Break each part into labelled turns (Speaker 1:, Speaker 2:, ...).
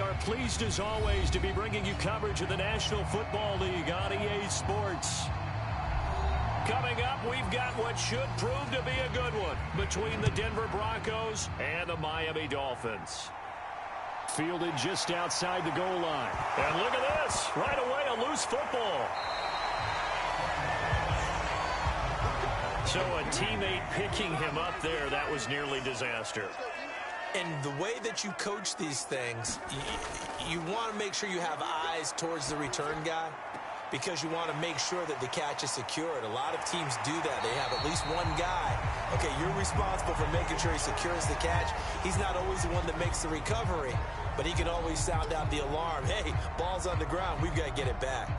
Speaker 1: are pleased as always to be bringing you coverage of the National Football League on EA Sports. Coming up, we've got what should prove to be a good one between the Denver Broncos and the Miami Dolphins. Fielded just outside the goal line. And look at this. Right away, a loose football. So a teammate picking him up there, that was nearly disaster.
Speaker 2: And the way that you coach these things, you want to make sure you have eyes towards the return guy because you want to make sure that the catch is secured. A lot of teams do that. They have at least one guy. Okay, you're responsible for making sure he secures the catch. He's not always the one that makes the recovery, but he can always sound out the alarm. Hey, ball's on the ground. We've got to get it back.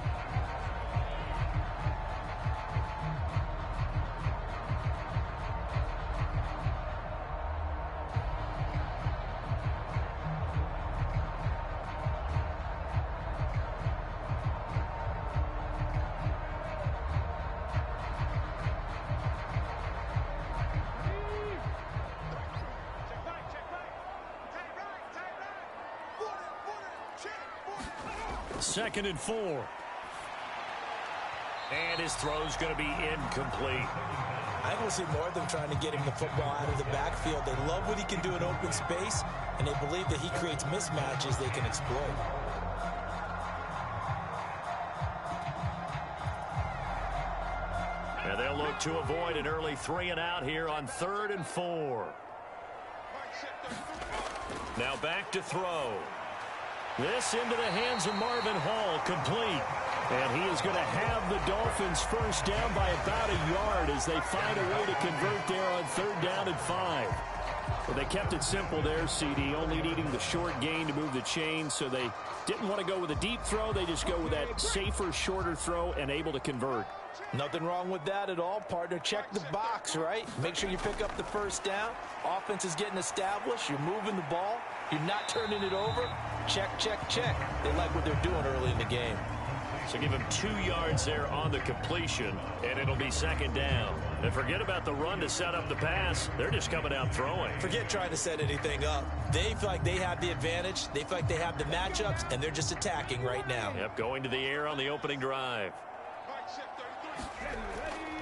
Speaker 1: Second and 4. And his throw's going to be incomplete.
Speaker 2: I think we'll see more of them trying to get him the football out of the backfield. They love what he can do in open space, and they believe that he creates mismatches they can exploit.
Speaker 1: And they'll look to avoid an early 3 and out here on 3rd and 4. Now back to throw. This into the hands of Marvin Hall, complete. And he is going to have the Dolphins first down by about a yard as they find a way to convert there on 3rd down and 5. Well, they kept it simple there, CD, only needing the short gain to move the chain, so they didn't want to go with a deep throw. They just go with that safer, shorter throw and able to convert.
Speaker 2: Nothing wrong with that at all, partner. Check the box, right? Make sure you pick up the first down. Offense is getting established. You're moving the ball. You're not turning it over. Check, check, check. They like what they're doing early in the game.
Speaker 1: So give him 2 yards there on the completion, and it'll be 2nd down. And forget about the run to set up the pass. They're just coming out throwing.
Speaker 2: Forget trying to set anything up. They feel like they have the advantage. They feel like they have the matchups, and they're just attacking right now.
Speaker 1: Yep, going to the air on the opening drive.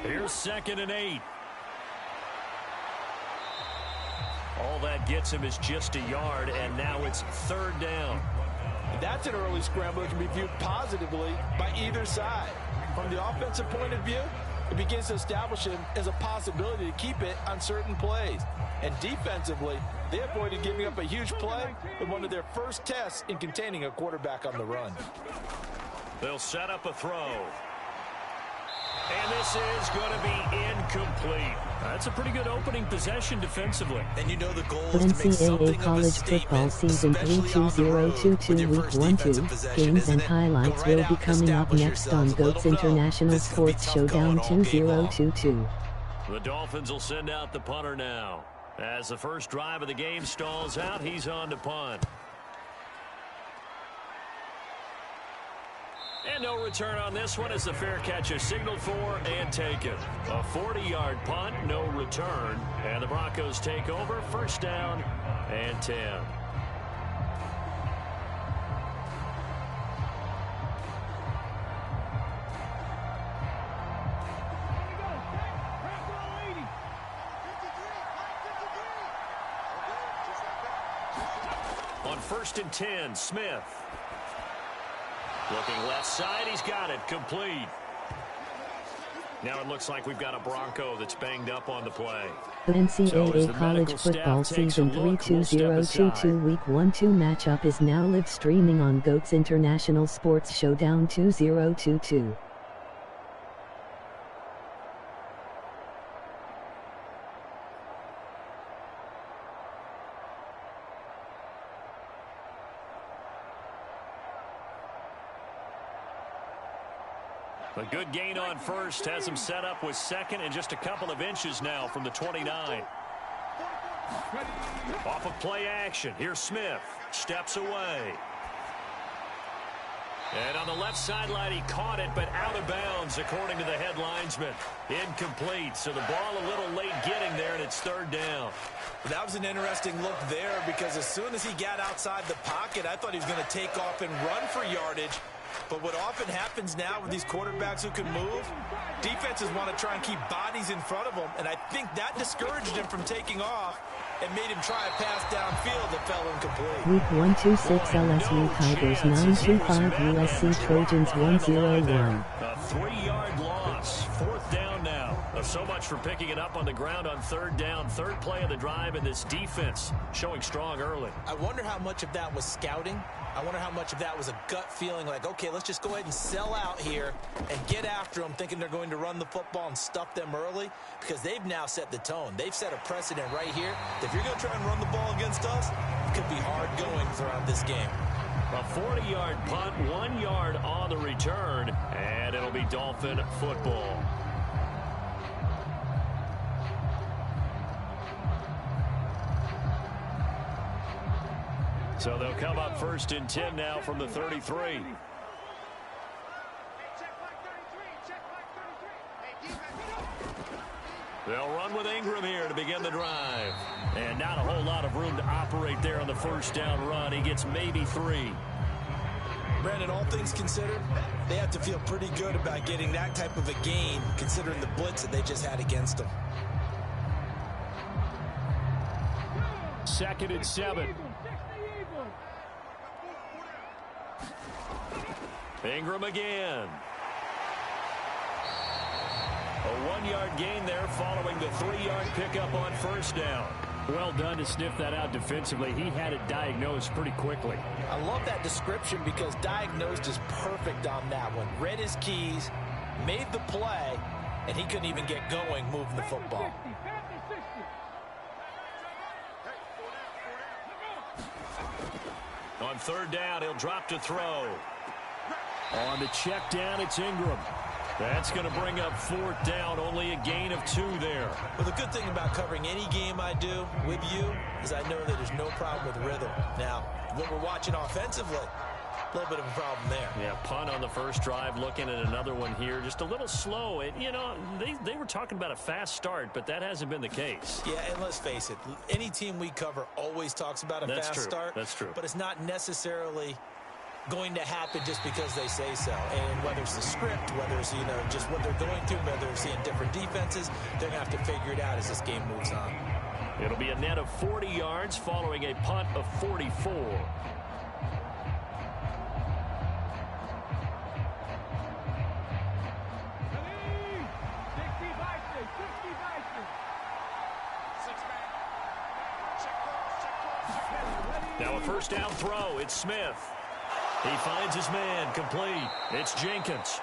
Speaker 1: Here's 2nd and 8. All that gets him is just a yard, and now it's 3rd down.
Speaker 2: That's an early scramble that can be viewed positively by either side. From the offensive point of view, it begins to establish him as a possibility to keep it on certain plays. And defensively, they avoided giving up a huge play with one of their first tests in containing a quarterback on the run.
Speaker 1: They'll set up a throw. And this is going to be incomplete. That's a pretty good opening possession defensively.
Speaker 2: And you know the goal is to make something
Speaker 3: NCAA college football season 3-2022 week 1-2 games and highlights will be coming up next on GOAT's International Sports Showdown 2022.
Speaker 1: The Dolphins will send out the punter now. As the first drive of the game stalls out, he's on to punt. And no return on this one as the fair catch is signaled for and taken. A 40-yard punt, no return. And the Broncos take over, 1st down and 10. On 1st and 10, Smith. Looking left side, he's got it, complete. Now it looks like we've got a Bronco that's banged up on the play.
Speaker 3: NCAA college football season 3-2022 week 1-2 matchup is now live streaming on GOAT's International Sports Showdown 2022.
Speaker 1: A good gain on 1st has him set up with 2nd and just a couple of inches now from the 29. Off of play action. Here's Smith. Steps away. And on the left sideline, he caught it, but out of bounds, according to the head linesman. Incomplete, so the ball a little late getting there, and it's third down.
Speaker 2: That was an interesting look there because as soon as he got outside the pocket, I thought he was going to take off and run for yardage. But what often happens now with these quarterbacks who can move, defenses want to try and keep bodies in front of them, and I think that discouraged him from taking off and made him try a pass downfield that fell incomplete.
Speaker 3: Week 126 LSU Tigers 925 USC Trojans 101.
Speaker 1: A 3-yard loss. Fourth down now. So much for picking it up on the ground on third down. Third play of the drive, and this defense showing strong early.
Speaker 2: I wonder how much of that was scouting. I wonder how much of that was a gut feeling like, okay, let's just go ahead and sell out here and get after them, thinking they're going to run the football and stuff them early, because they've now set the tone. They've set a precedent right here. If you're going to try and run the ball against us, it could be hard going throughout this game.
Speaker 1: A 40-yard punt, 1 yard on the return, and it'll be Dolphin football. So they'll come up first and 10 now from the 33. They'll run with Ingram here to begin the drive. And not a whole lot of room to operate there on the first down run. He gets maybe 3.
Speaker 2: Brandon, all things considered, they have to feel pretty good about getting that type of a gain, considering the blitz that they just had against them.
Speaker 1: 2nd and 7. Ingram again. A 1-yard gain there following the 3-yard pickup on first down. Well done to sniff that out defensively. He had it diagnosed pretty quickly.
Speaker 2: I love that description because diagnosed is perfect on that one. Read his keys, made the play, and he couldn't even get going moving the football.
Speaker 1: On third down, he'll drop to throw. On the check down, it's Ingram. That's going to bring up 4th down. Only a gain of 2 there.
Speaker 2: Well, the good thing about covering any game I do with you is I know that there's no problem with rhythm. Now, when we're watching offensively, a little bit of a problem there.
Speaker 1: Yeah, punt on the first drive, looking at another one here. Just a little slow. You know, they were talking about a fast start, but that hasn't been the case.
Speaker 2: Yeah, and let's face it, any team we cover always talks about a fast start.
Speaker 1: That's true.
Speaker 2: But it's not necessarily going to happen just because they say so. And whether it's the script, whether it's, just what they're going through, whether they're seeing different defenses, they're going to have to figure it out as this game moves on.
Speaker 1: It'll be a net of 40 yards following a punt of 44. Now a first down throw. It's Smith. He finds his man, complete. It's Jenkins.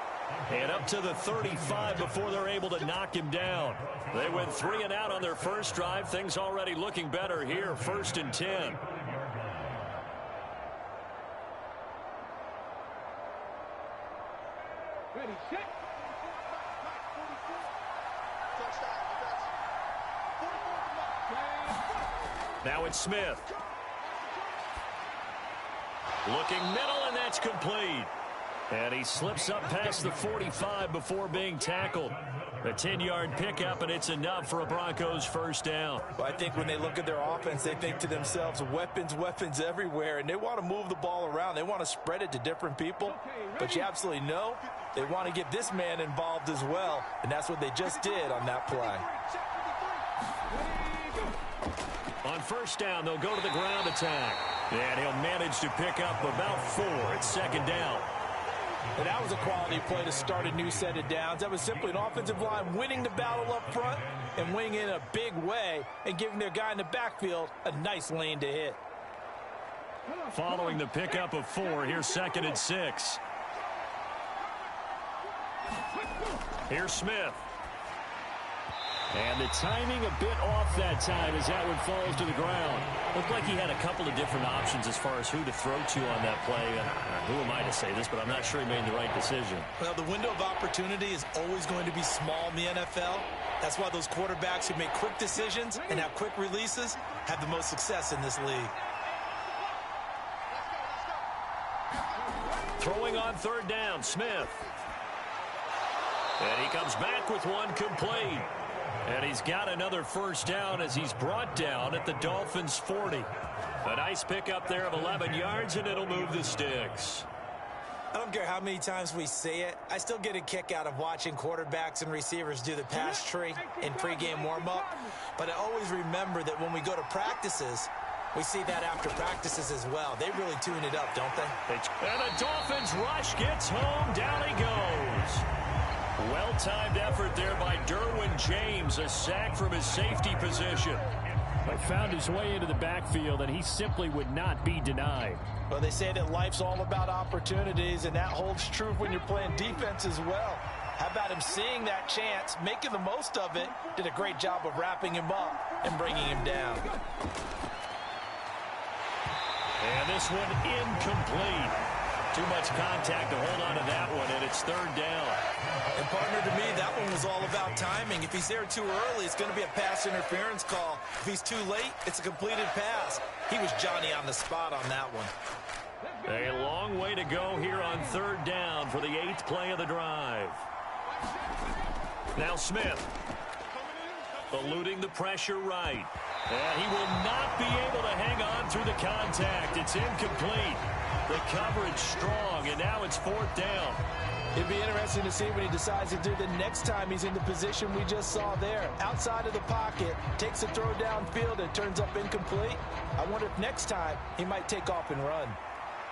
Speaker 1: And up to the 35 before they're able to knock him down. They went 3 and out on their first drive. Things already looking better here. 1st and 10.
Speaker 4: Ready, set.
Speaker 1: Now it's Smith. Looking middle, and that's complete. And he slips up past the 45 before being tackled. A 10-yard pickup, and it's enough for a Broncos first down.
Speaker 2: Well, I think when they look at their offense, they think to themselves, weapons everywhere, and they want to move the ball around. They want to spread it to different people. But you absolutely know they want to get this man involved as well, and that's what they just did on that play.
Speaker 1: On first down, they'll go to the ground attack. And he'll manage to pick up about 4. It's 2nd down.
Speaker 2: And that was a quality play to start a new set of downs. That was simply an offensive line winning the battle up front and winning in a big way and giving their guy in the backfield a nice lane to hit.
Speaker 1: Following the pickup of 4, here's 2nd and 6. Here's Smith. And the timing a bit off that time as that one falls to the ground. Looked like he had a couple of different options as far as who to throw to on that play. Who am I to say this, but I'm not sure he made the right decision.
Speaker 2: Well, the window of opportunity is always going to be small in the NFL. That's why those quarterbacks who make quick decisions and have quick releases have the most success in this league.
Speaker 1: Throwing on third down. Smith. And he comes back with one complete. And he's got another first down as he's brought down at the Dolphins' 40. A nice pickup there of 11 yards, and it'll move the sticks.
Speaker 2: I don't care how many times we say it. I still get a kick out of watching quarterbacks and receivers do the pass tree in pregame warm-up. But I always remember that when we go to practices, we see that after practices as well. They really tune it up, don't they?
Speaker 1: And the Dolphins rush gets home. Down he goes. Well-timed effort there by Derwin James. A sack from his safety position. But found his way into the backfield, and he simply would not be denied.
Speaker 4: Well, they say that life's all about opportunities, and that holds true when you're playing defense as well. How about him seeing that chance, making the most of it, did a great job of wrapping him up and bringing him down.
Speaker 1: And this one incomplete. Too much contact to hold on to that one, and it's third down.
Speaker 2: And, partner, to me, that one was all about timing. If he's there too early, it's going to be a pass interference call. If he's too late, it's a completed pass. He was Johnny on the spot on that one.
Speaker 1: A long way to go here on third down for the 8th play of the drive. Now Smith. Eluding the pressure right. And he will not be able to hang on through the contact. It's incomplete. The coverage strong, and now it's fourth down.
Speaker 4: It'd be interesting to see what he decides to do the next time he's in the position we just saw there. Outside of the pocket, takes a throw downfield, and turns up incomplete. I wonder if next time he might take off and run.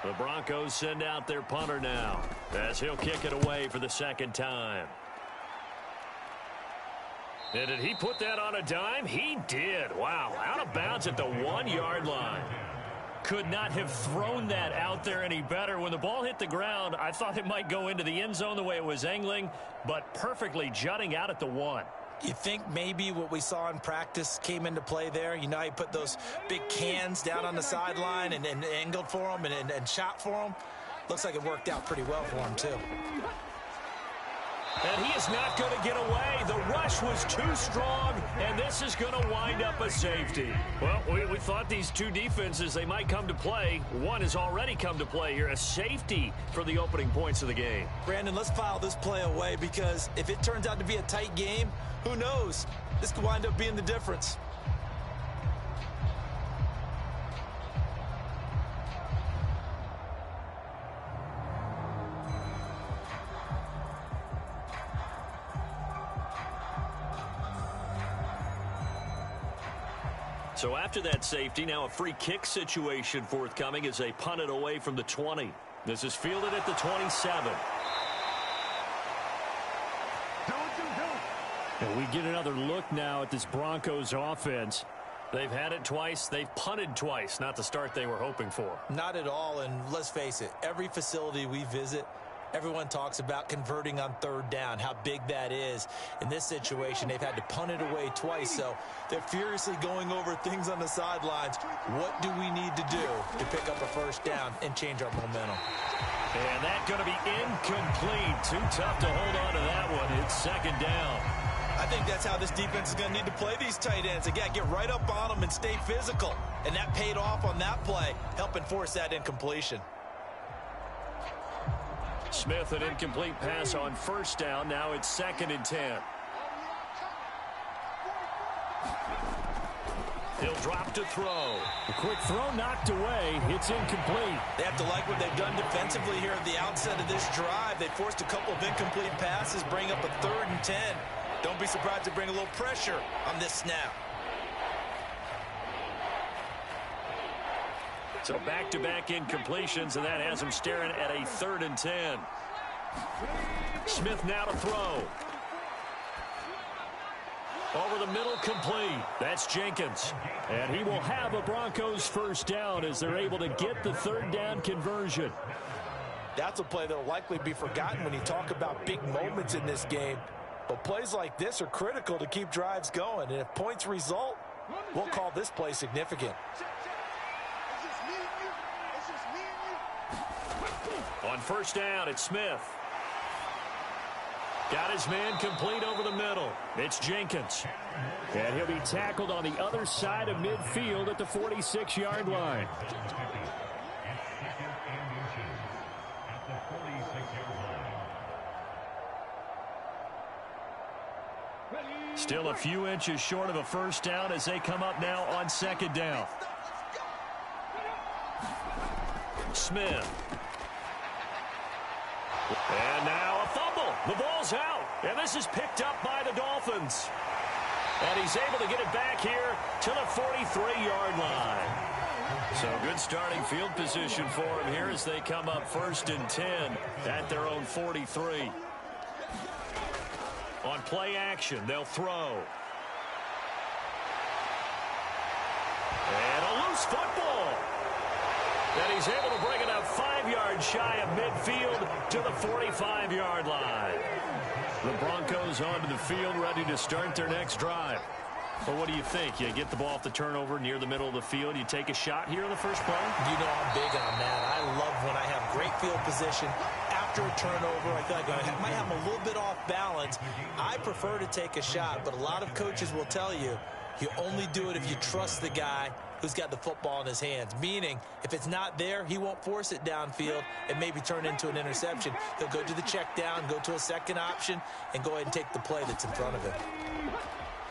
Speaker 1: The Broncos send out their punter now as he'll kick it away for the second time. And did he put that on a dime? He did. Wow, out of bounds at the 1-yard line. Could not have thrown that out there any better. When the ball hit the ground, I thought it might go into the end zone the way it was angling, but perfectly jutting out at the 1.
Speaker 2: You think maybe what we saw in practice came into play there? You know, he put those big cans down on the sideline and angled for him and shot for him. Looks like it worked out pretty well for him, too.
Speaker 1: And he is not going to get away. The rush was too strong, and this is going to wind up a safety. Well, we thought these two defenses, they might come to play. One has already come to play here, a safety for the opening points of the game.
Speaker 2: Brandon, let's file this play away because if it turns out to be a tight game, who knows? This could wind up being the difference.
Speaker 1: So after that safety, now a free kick situation forthcoming as they punt it away from the 20. This is fielded at the 27. And we get another look now at this Broncos offense. They've had it twice. They've punted twice. Not the start they were hoping for.
Speaker 2: Not at all, and let's face it, every facility we visit, everyone talks about converting on third down, how big that is. In this situation, they've had to punt it away twice, so they're furiously going over things on the sidelines. What do we need to do to pick up a first down and change our momentum?
Speaker 1: And that's going to be incomplete. Too tough to hold on to that one. It's second down.
Speaker 2: I think that's how this defense is going to need to play these tight ends. They got to get right up on them and stay physical. And that paid off on that play, helping force that incompletion.
Speaker 1: Smith, an incomplete pass on first down. Now it's 2nd and 10. He'll drop to throw. A quick throw knocked away. It's incomplete.
Speaker 2: They have to like what they've done defensively here at the outset of this drive. They forced a couple of incomplete passes, bring up a 3rd and 10. Don't be surprised to bring a little pressure on this snap.
Speaker 1: So back-to-back incompletions, and that has him staring at a 3rd and 10. Smith now to throw. Over the middle, complete. That's Jenkins. And he will have a Broncos first down as they're able to get the 3rd down conversion.
Speaker 4: That's a play that will likely be forgotten when you talk about big moments in this game. But plays like this are critical to keep drives going. And if points result, we'll call this play significant.
Speaker 1: On first down, it's Smith. Got his man complete over the middle. It's Jenkins. And he'll be tackled on the other side of midfield at the 46-yard line. Still a few inches short of a first down as they come up now on second down. Smith. And now a fumble. The ball's out. And this is picked up by the Dolphins. And he's able to get it back here to the 43-yard line. So good starting field position for him here as they come up 1st and 10 at their own 43. On play action, they'll throw. And a loose football. And he's able to bring it up 5 yards shy of midfield to the 45-yard line. The Broncos onto the field, ready to start their next drive. Well, what do you think? You get the ball off the turnover near the middle of the field. You take a shot here in the first play?
Speaker 2: You know I'm big on that. I love when I have great field position after a turnover. I feel like I might have a little bit off balance. I prefer to take a shot, but a lot of coaches will tell you, you only do it if you trust the guy who's got the football in his hands. Meaning, if it's not there, he won't force it downfield and maybe turn into an interception. He'll go to the check down, go to a second option, and go ahead and take the play that's in front of him.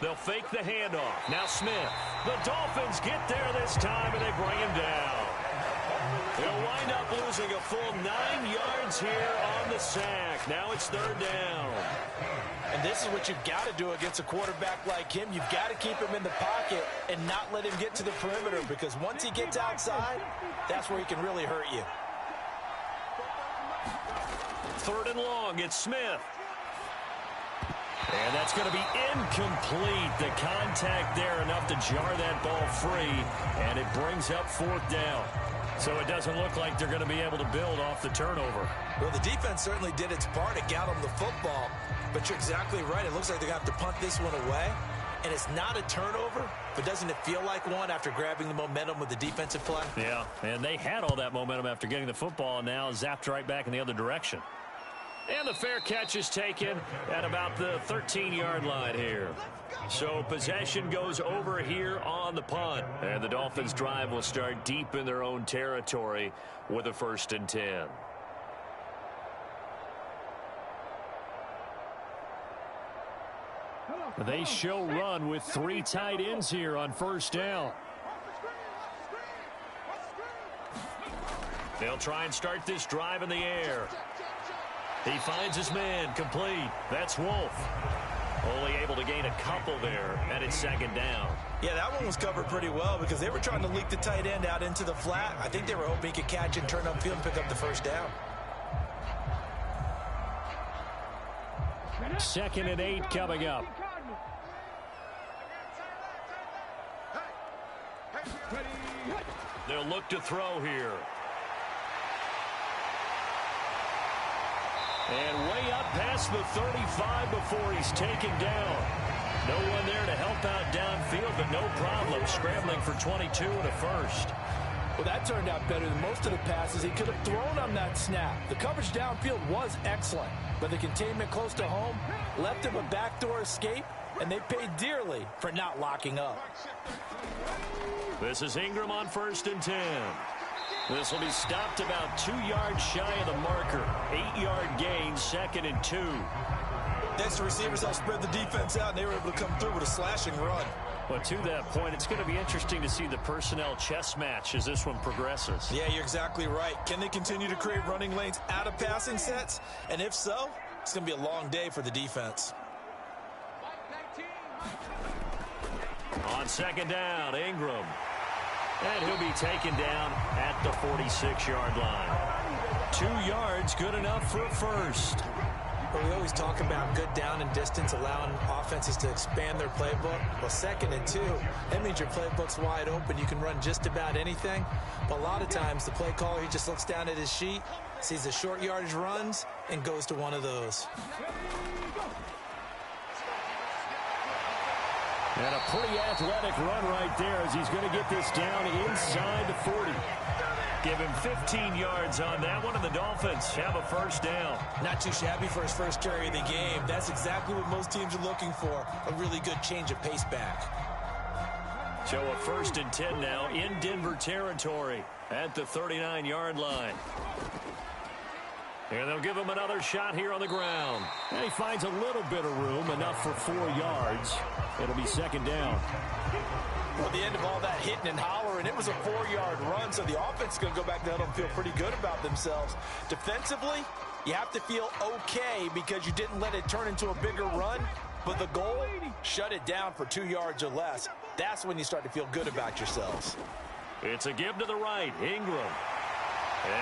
Speaker 1: They'll fake the handoff. Now Smith. The Dolphins get there this time, and they bring him down. They'll wind up losing a full 9 yards here on the sack. Now it's 3rd down.
Speaker 4: And this is what you've got to do against a quarterback like him. You've got to keep him in the pocket and not let him get to the perimeter, because once he gets outside, that's where he can really hurt you.
Speaker 1: 3rd and long. It's Smith. And that's going to be incomplete. The contact there enough to jar that ball free, and it brings up 4th down. So it doesn't look like they're going to be able to build off the turnover.
Speaker 2: Well, the defense certainly did its part. It got them the football, but you're exactly right. It looks like they're going to have to punt this one away, and it's not a turnover, but doesn't it feel like one after grabbing the momentum with the defensive play?
Speaker 1: Yeah, and they had all that momentum after getting the football, and now zapped right back in the other direction. And the fair catch is taken at about the 13-yard line here. So possession goes over here on the punt. And the Dolphins' drive will start deep in their own territory with a 1st and 10. They show run with 3 tight ends here on 1st down. They'll try and start this drive in the air. He finds his man, complete. That's Wolf. Only able to gain a couple there, and it's 2nd down.
Speaker 4: Yeah, that one was covered pretty well because they were trying to leak the tight end out into the flat. I think they were hoping he could catch and turn upfield and pick up the 1st down.
Speaker 1: 2nd and 8 coming up. They'll look to throw here. And way up past the 35 before he's taken down. No one there to help out downfield, but no problem. Scrambling for 22 and a 1st.
Speaker 4: Well, that turned out better than most of the passes he could have thrown on that snap. The coverage downfield was excellent, but the containment close to home left him a backdoor escape, and they paid dearly for not locking up.
Speaker 1: This is Ingram on 1st and 10. This will be stopped about 2 yards shy of the marker. 8-yard gain, 2nd and 2.
Speaker 4: Next, the receivers helped spread the defense out, and they were able to come through with a slashing run.
Speaker 1: But to that point, it's going to be interesting to see the personnel chess match as this one progresses.
Speaker 4: Yeah, you're exactly right. Can they continue to create running lanes out of passing sets? And if so, it's going to be a long day for the defense.
Speaker 1: On 2nd down, Ingram. And he'll be taken down at the 46-yard line. 2 yards, good enough for a 1st.
Speaker 2: Well, we always talk about good down and distance, allowing offenses to expand their playbook. Well, 2nd and 2, that means your playbook's wide open. You can run just about anything. But a lot of times, the play caller, he just looks down at his sheet, sees the short yardage runs, and goes to one of those.
Speaker 1: And a pretty athletic run right there as he's going to get this down inside the 40. Give him 15 yards on that one, and the Dolphins have a 1st down.
Speaker 4: Not too shabby for his first carry of the game. That's exactly what most teams are looking for, a really good change of pace back.
Speaker 1: So a 1st and 10 now in Denver territory at the 39-yard line. And they'll give him another shot here on the ground. And he finds a little bit of room, enough for 4 yards. It'll be second down.
Speaker 4: Well, at the end of all that hitting and hollering, it was a 4-yard run, so the offense is going to go back down and feel pretty good about themselves. Defensively, you have to feel okay because you didn't let it turn into a bigger run, but the goal, shut it down for 2 yards or less. That's when you start to feel good about yourselves.
Speaker 1: It's a give to the right, Ingram.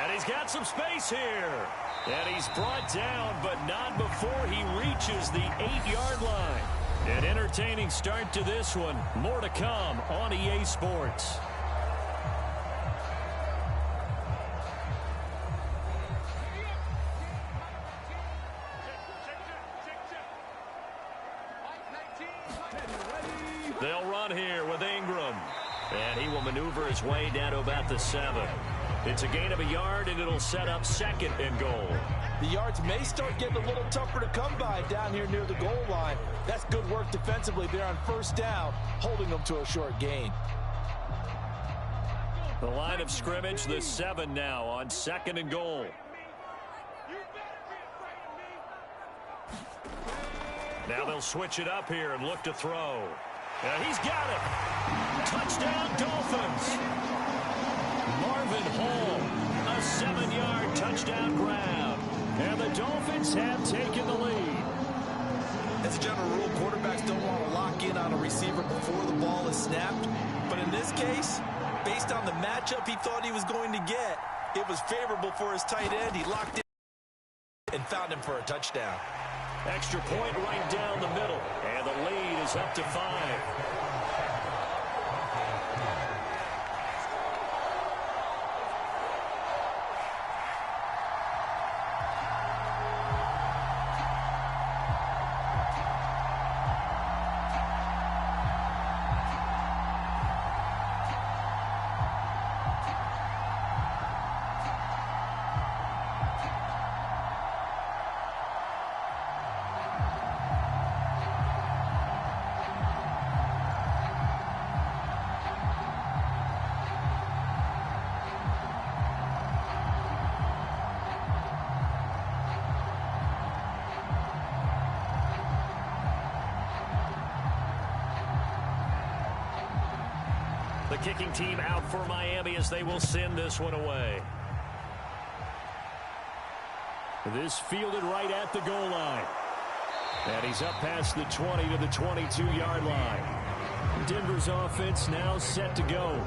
Speaker 1: And he's got some space here. And he's brought down, but not before he reaches the 8-yard line. An entertaining start to this one. More to come on EA Sports. They'll run here with Ingram. And he will maneuver his way down to about the 7. It's a gain of a yard, and it'll set up second and goal.
Speaker 4: The yards may start getting a little tougher to come by down here near the goal line. That's good work defensively there on first down, holding them to a short gain.
Speaker 1: The line of scrimmage, the 7 now on second and goal. Now they'll switch it up here and look to throw. And he's got it. Touchdown, Dolphins. Marvin Hall, a 7-yard touchdown grab. And the Dolphins have taken the lead.
Speaker 4: As a general rule, quarterbacks don't want to lock in on a receiver before the ball is snapped. But in this case, based on the matchup he thought he was going to get, it was favorable for his tight end. He locked in and found him for a touchdown.
Speaker 1: Extra point right down the middle. And the lead is up to 5. The kicking team out for Miami as they will send this one away. This fielded right at the goal line. And he's up past the 20 to the 22-yard line. Denver's offense now set to go.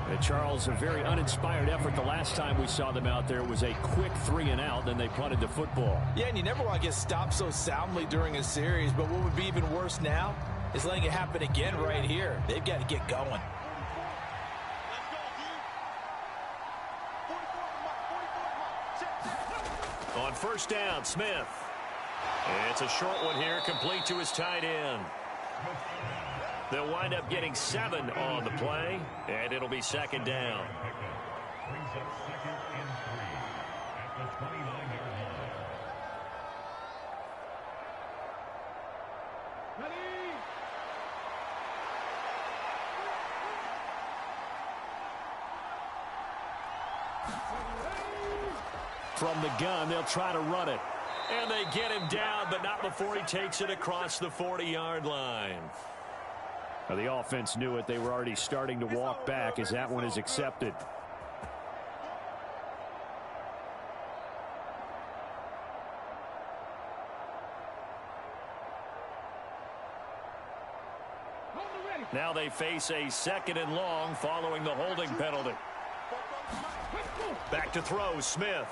Speaker 1: And Charles, a very uninspired effort. The last time we saw them out there was a quick 3-and-out, then they punted the football.
Speaker 4: Yeah, and you never want to get stopped so soundly during a series, but what would be even worse now is letting it happen again right here. They've got to get going.
Speaker 1: On first down, Smith. It's a short one here, complete to his tight end. They'll wind up getting 7 on the play, and it'll be second down. From the gun, they'll try to run it. And they get him down, but not before he takes it across the 40-yard line. Now, the offense knew it. They were already starting to walk back as that one is accepted. Now they face a 2nd and long following the holding penalty. Back to throw, Smith.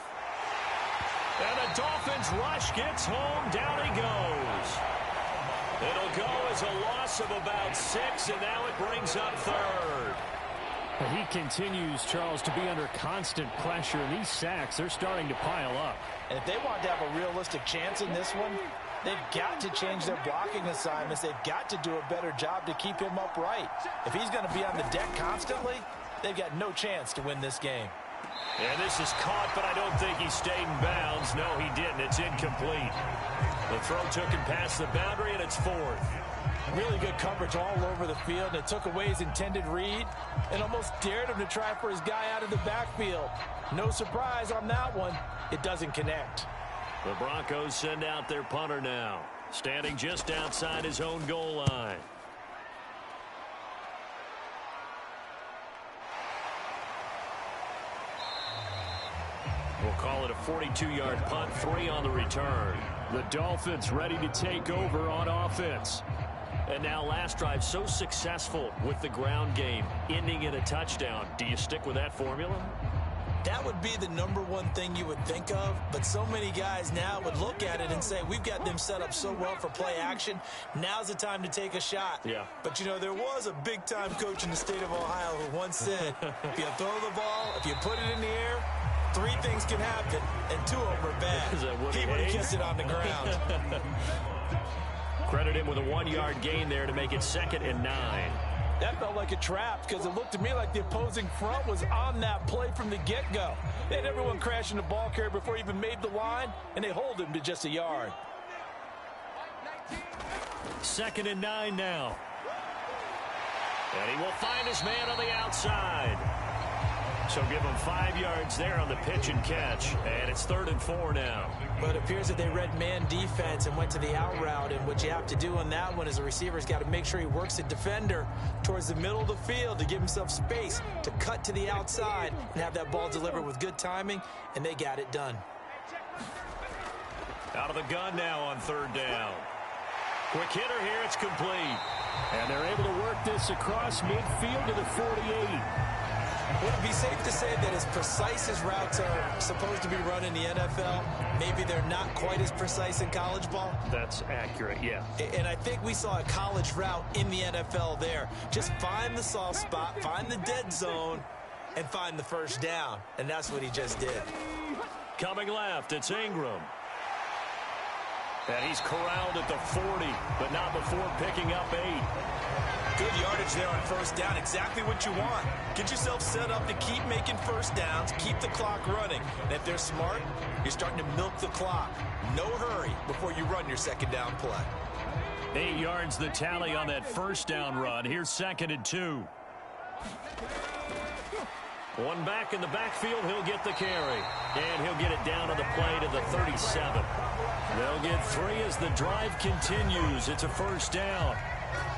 Speaker 1: And the Dolphins rush gets home. Down he goes. It'll go as a loss of about 6, and now it brings up 3rd.
Speaker 5: He continues, Charles, to be under constant pressure, and these sacks, they're starting to pile up.
Speaker 4: And if they want to have a realistic chance in this one, they've got to change their blocking assignments. They've got to do a better job to keep him upright. If he's going to be on the deck constantly, they've got no chance to win this game.
Speaker 1: And this is caught, but I don't think he stayed in bounds. No, he didn't. It's incomplete. The throw took him past the boundary, and it's 4th.
Speaker 4: Really good coverage all over the field, and it took away his intended read and almost dared him to try for his guy out of the backfield. No surprise on that one. It doesn't connect.
Speaker 1: The Broncos send out their punter now, standing just outside his own goal line. We'll call it a 42-yard punt, 3 on the return. The Dolphins ready to take over on offense. And now last drive so successful with the ground game, ending in a touchdown. Do you stick with that formula?
Speaker 2: That would be the #1 thing you would think of, but so many guys now would look at it and say, we've got them set up so well for play action. Now's the time to take a shot.
Speaker 1: Yeah.
Speaker 2: But, you know, there was a big-time coach in the state of Ohio who once said, if you throw the ball, if you put it in the air, 3 things can happen, and 2 of them are bad. He would have kissed it on the ground.
Speaker 1: Credit him with a 1-yard gain there to make it 2nd and 9.
Speaker 4: That felt like a trap because it looked to me like the opposing front was on that play from the get-go. They had everyone crashing the ball carrier before he even made the line, and they hold him to just a yard.
Speaker 1: 2nd and 9 now. And he will find his man on the outside. So give him 5 yards there on the pitch and catch. And it's 3rd and 4 now.
Speaker 2: But it appears that they read man defense and went to the out route. And what you have to do on that one is the receiver's got to make sure he works the defender towards the middle of the field to give himself space to cut to the outside and have that ball delivered with good timing. And they got it done.
Speaker 1: Out of the gun now on 3rd down. Quick hitter here. It's complete. And they're able to work this across midfield to the 48.
Speaker 2: Would it be safe to say that as precise as routes are supposed to be run in the NFL, maybe they're not quite as precise in college ball?
Speaker 1: That's accurate, yeah.
Speaker 2: And I think we saw a college route in the NFL there. Just find the soft spot, find the dead zone, and find the first down. And that's what he just did.
Speaker 1: Coming left, it's Ingram. And he's corralled at the 40, but not before picking up 8.
Speaker 2: Good yardage there on 1st down. Exactly what you want. Get yourself set up to keep making 1st downs, keep the clock running. And if they're smart, you're starting to milk the clock. No hurry before you run your 2nd down play.
Speaker 1: 8 yards the tally on that 1st down run. Here's 2nd and 2. One back in the backfield, he'll get the carry. And he'll get it down on the play to the 37. They'll get 3 as the drive continues. It's a 1st down.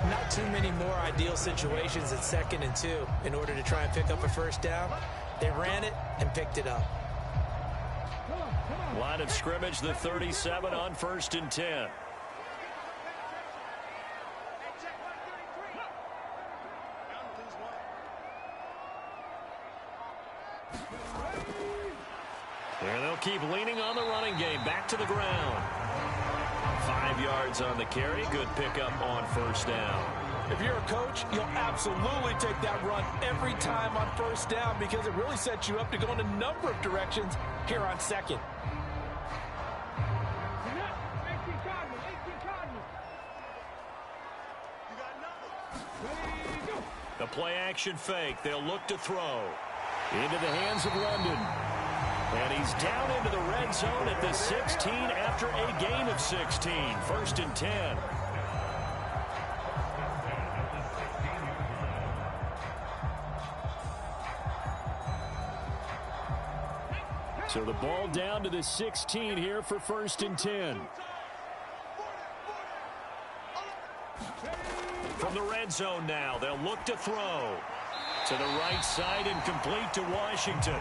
Speaker 2: Not too many more ideal situations at 2nd and 2 in order to try and pick up a 1st down. They ran it and picked it up.
Speaker 1: Line of scrimmage, the 37 on 1st and 10. And they'll keep leaning on the running game. Back to the ground. 5 yards on the carry. Good pickup on 1st down.
Speaker 4: If you're a coach, you'll absolutely take that run every time on 1st down because it really sets you up to go in a number of directions here on 2nd.
Speaker 1: The play action fake. They'll look to throw. Into the hands of London. And he's down into the red zone at the 16 after a gain of 16. 1st and 10. So the ball down to the 16 here for 1st and 10. From the red zone now, they'll look to throw. To the right side and complete to Washington.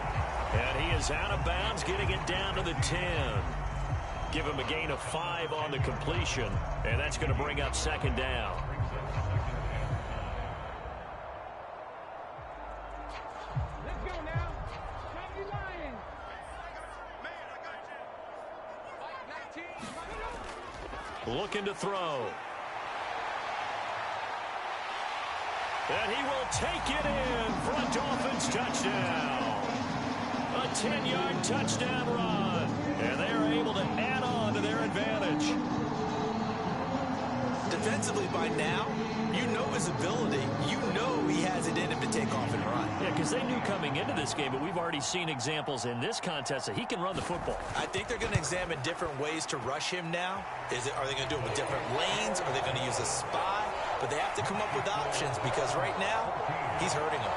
Speaker 1: And he is out of bounds, getting it down to the 10. Give him a gain of 5 on the completion, and that's going to bring up 2nd down.
Speaker 6: Let's go now. Stop you lying.
Speaker 1: Looking to throw. And he will take it in for a Dolphins touchdown. A 10-yard touchdown run. And they are able to add on to their advantage.
Speaker 2: Defensively by now, you know his ability. You know he has it in him to take off and run.
Speaker 1: Yeah, because they knew coming into this game, but we've already seen examples in this contest that he can run the football.
Speaker 2: I think they're going to examine different ways to rush him now. Are they going to do it with different lanes? Are they going to use a spy? But they have to come up with options because right now, he's hurting them.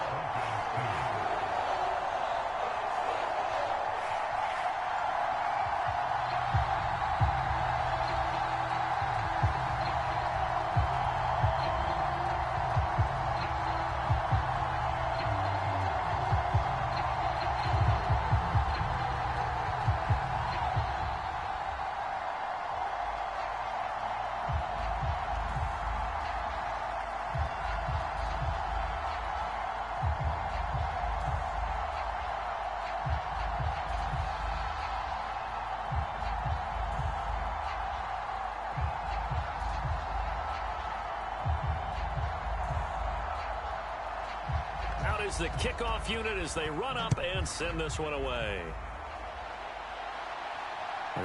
Speaker 1: Is the kickoff unit as they run up and send this one away.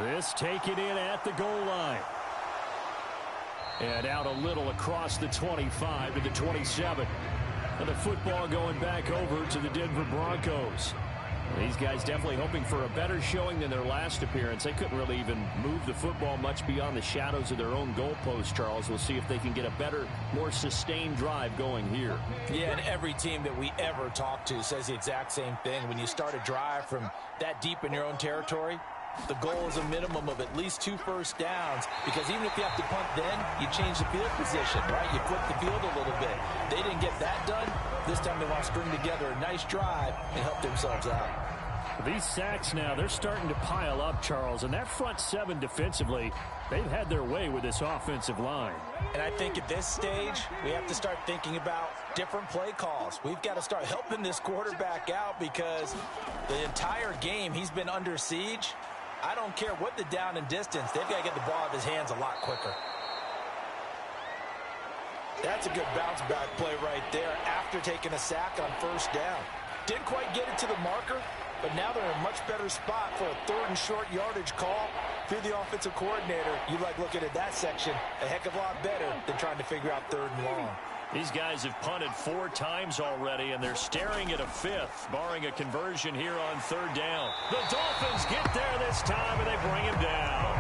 Speaker 1: This taken in at the goal line. And out a little across the 25 to the 27. And the football going back over to the Denver Broncos. These guys definitely hoping for a better showing than their last appearance. They couldn't really even move the football much beyond the shadows of their own goalpost, Charles. We'll see if they can get a better, more sustained drive going here.
Speaker 4: Yeah, and every team that we ever talk to says the exact same thing. When you start a drive from that deep in your own territory, the goal is a minimum of at least 2 first downs, because even if you have to punt then, you change the field position, right? You flip the field a little bit. They didn't get that done. This time they want to string together a nice drive and help themselves out.
Speaker 1: These sacks now, they're starting to pile up, Charles, and that front seven defensively, they've had their way with this offensive line.
Speaker 4: And I think at this stage, we have to start thinking about different play calls. We've got to start helping this quarterback out because the entire game he's been under siege. I don't care what the down and distance. They've got to get the ball out of his hands a lot quicker. That's a good bounce back play right there after taking a sack on first down. Didn't quite get it to the marker, but now they're in a much better spot for a 3rd and short yardage call. If you're the offensive coordinator, you like looking at that section a heck of a lot better than trying to figure out 3rd and long.
Speaker 1: These guys have punted 4 times already, and they're staring at a 5th, barring a conversion here on 3rd down. The Dolphins get there this time, and they bring him down.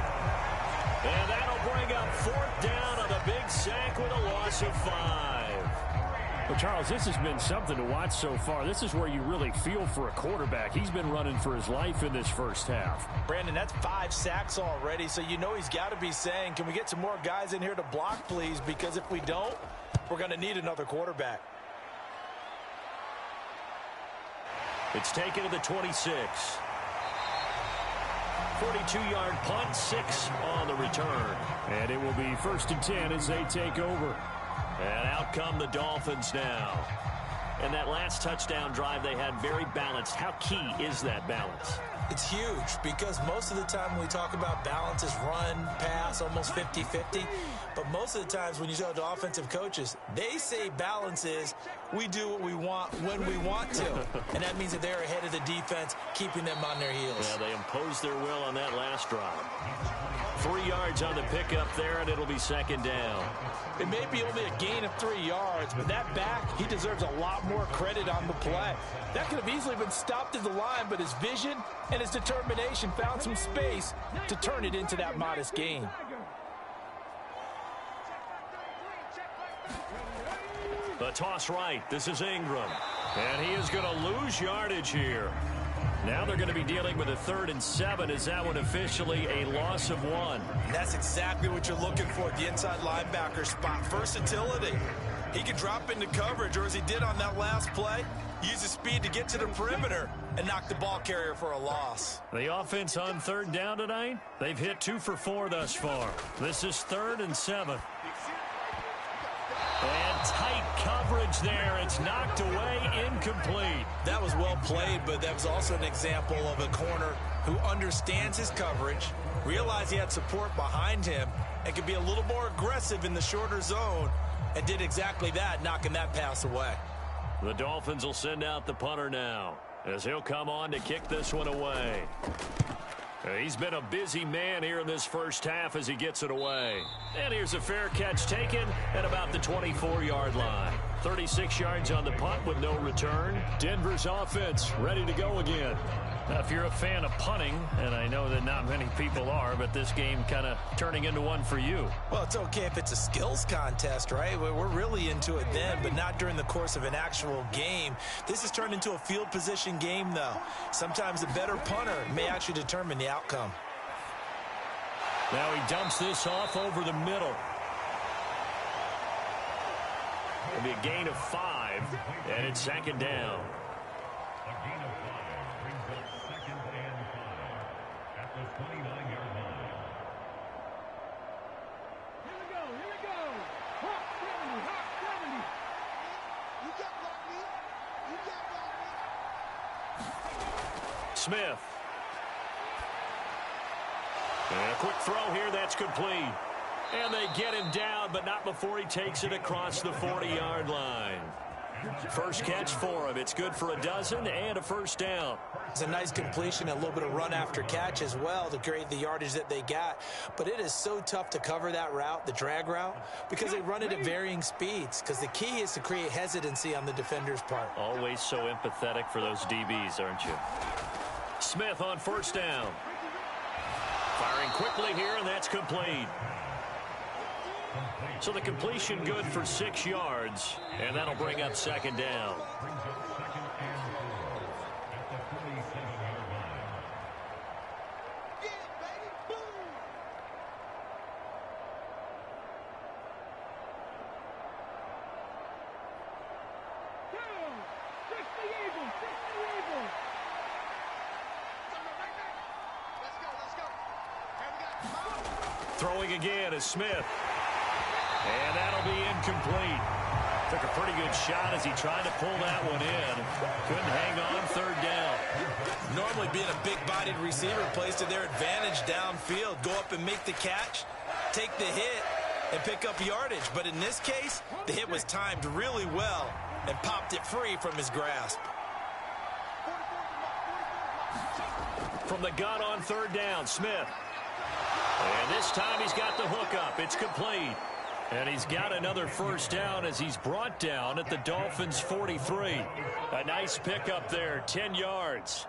Speaker 1: And that'll bring up 4th down on a big sack with a loss of 5. Well, Charles, this has been something to watch so far. This is where you really feel for a quarterback. He's been running for his life in this first half.
Speaker 4: Brandon, that's 5 sacks already, so you know he's got to be saying, can we get some more guys in here to block, please? Because if we don't, we're going to need another quarterback.
Speaker 1: It's taken to the 26. 42-yard punt, 6 on the return. And it will be 1st and 10 as they take over. And out come the Dolphins now. And that last touchdown drive they had very balanced. How key is that balance?
Speaker 2: It's huge because most of the time when we talk about balance is run, pass, almost 50-50. But most of the times when you talk to offensive coaches, they say balance is we do what we want when we want to. And that means that they're ahead of the defense, keeping them on their heels.
Speaker 1: Yeah, they imposed their will on that last drive. 3 yards on the pickup there, and it'll be 2nd down.
Speaker 4: It may be only a gain of 3 yards, but that back, he deserves a lot more credit on the play. That could have easily been stopped at the line, but his vision and his determination found some space to turn it into that modest gain.
Speaker 1: The toss right. This is Ingram. And he is going to lose yardage here. Now they're going to be dealing with a 3rd and 7. Is that one officially a loss of 1?
Speaker 2: And that's exactly what you're looking for at the inside linebacker spot. Versatility. He can drop into coverage, or as he did on that last play, use his speed to get to the perimeter and knock the ball carrier for a loss.
Speaker 1: The offense on 3rd down tonight, they've hit 2 for 4 thus far. This is 3rd and 7. And tight coverage there. It's knocked away, incomplete.
Speaker 2: That was well played, but that was also an example of a corner who understands his coverage, realized he had support behind him, and could be a little more aggressive in the shorter zone, and did exactly that, knocking that pass away.
Speaker 1: The Dolphins will send out the punter now, as he'll come on to kick this one away. He's been a busy man here in this first half as he gets it away. And here's a fair catch taken at about the 24-yard line. 36 yards on the punt with no return. Denver's offense ready to go again.
Speaker 5: Now, if you're a fan of punting, and I know that not many people are, but this game kind of turning into one for you.
Speaker 4: Well, it's okay if it's a skills contest, right? We're really into it then, but not during the course of an actual game. This has turned into a field position game, though. Sometimes the better punter may actually determine the outcome.
Speaker 1: Now he dumps this off over the middle. It'll be a gain of 5, and it's second down.
Speaker 6: A gain of 5 brings up second and 5 at the 29-yard line. Here we go, here we go. Hawk 70, Hawk 70. You got block me. You got block me.
Speaker 1: Smith. And a quick throw here, that's complete. And they get him down, but not before he takes it across the 40-yard line. First catch for him. It's good for a dozen and a first down.
Speaker 4: It's a nice completion, a little bit of run after catch as well to create the yardage that they got. But it is so tough to cover that route, the drag route, because they run it at varying speeds. Because the key is to create hesitancy on the defender's part.
Speaker 1: Always so empathetic for those DBs, aren't you? Smith on first down. Firing quickly here, and that's complete. So the completion good for 6 yards, and that'll bring up second down. Throwing again is Smith. And that'll be incomplete. Took a pretty good shot as he tried to pull that one in. Couldn't hang on, third down.
Speaker 4: Normally being a big-bodied receiver plays to their advantage downfield. Go up and make the catch, take the hit, and pick up yardage. But in this case, the hit was timed really well and popped it free from his grasp.
Speaker 1: From the gun on third down, Smith. And this time he's got the hook up. It's complete. And he's got another first down as he's brought down at the Dolphins' 43. A nice pickup there, 10 yards.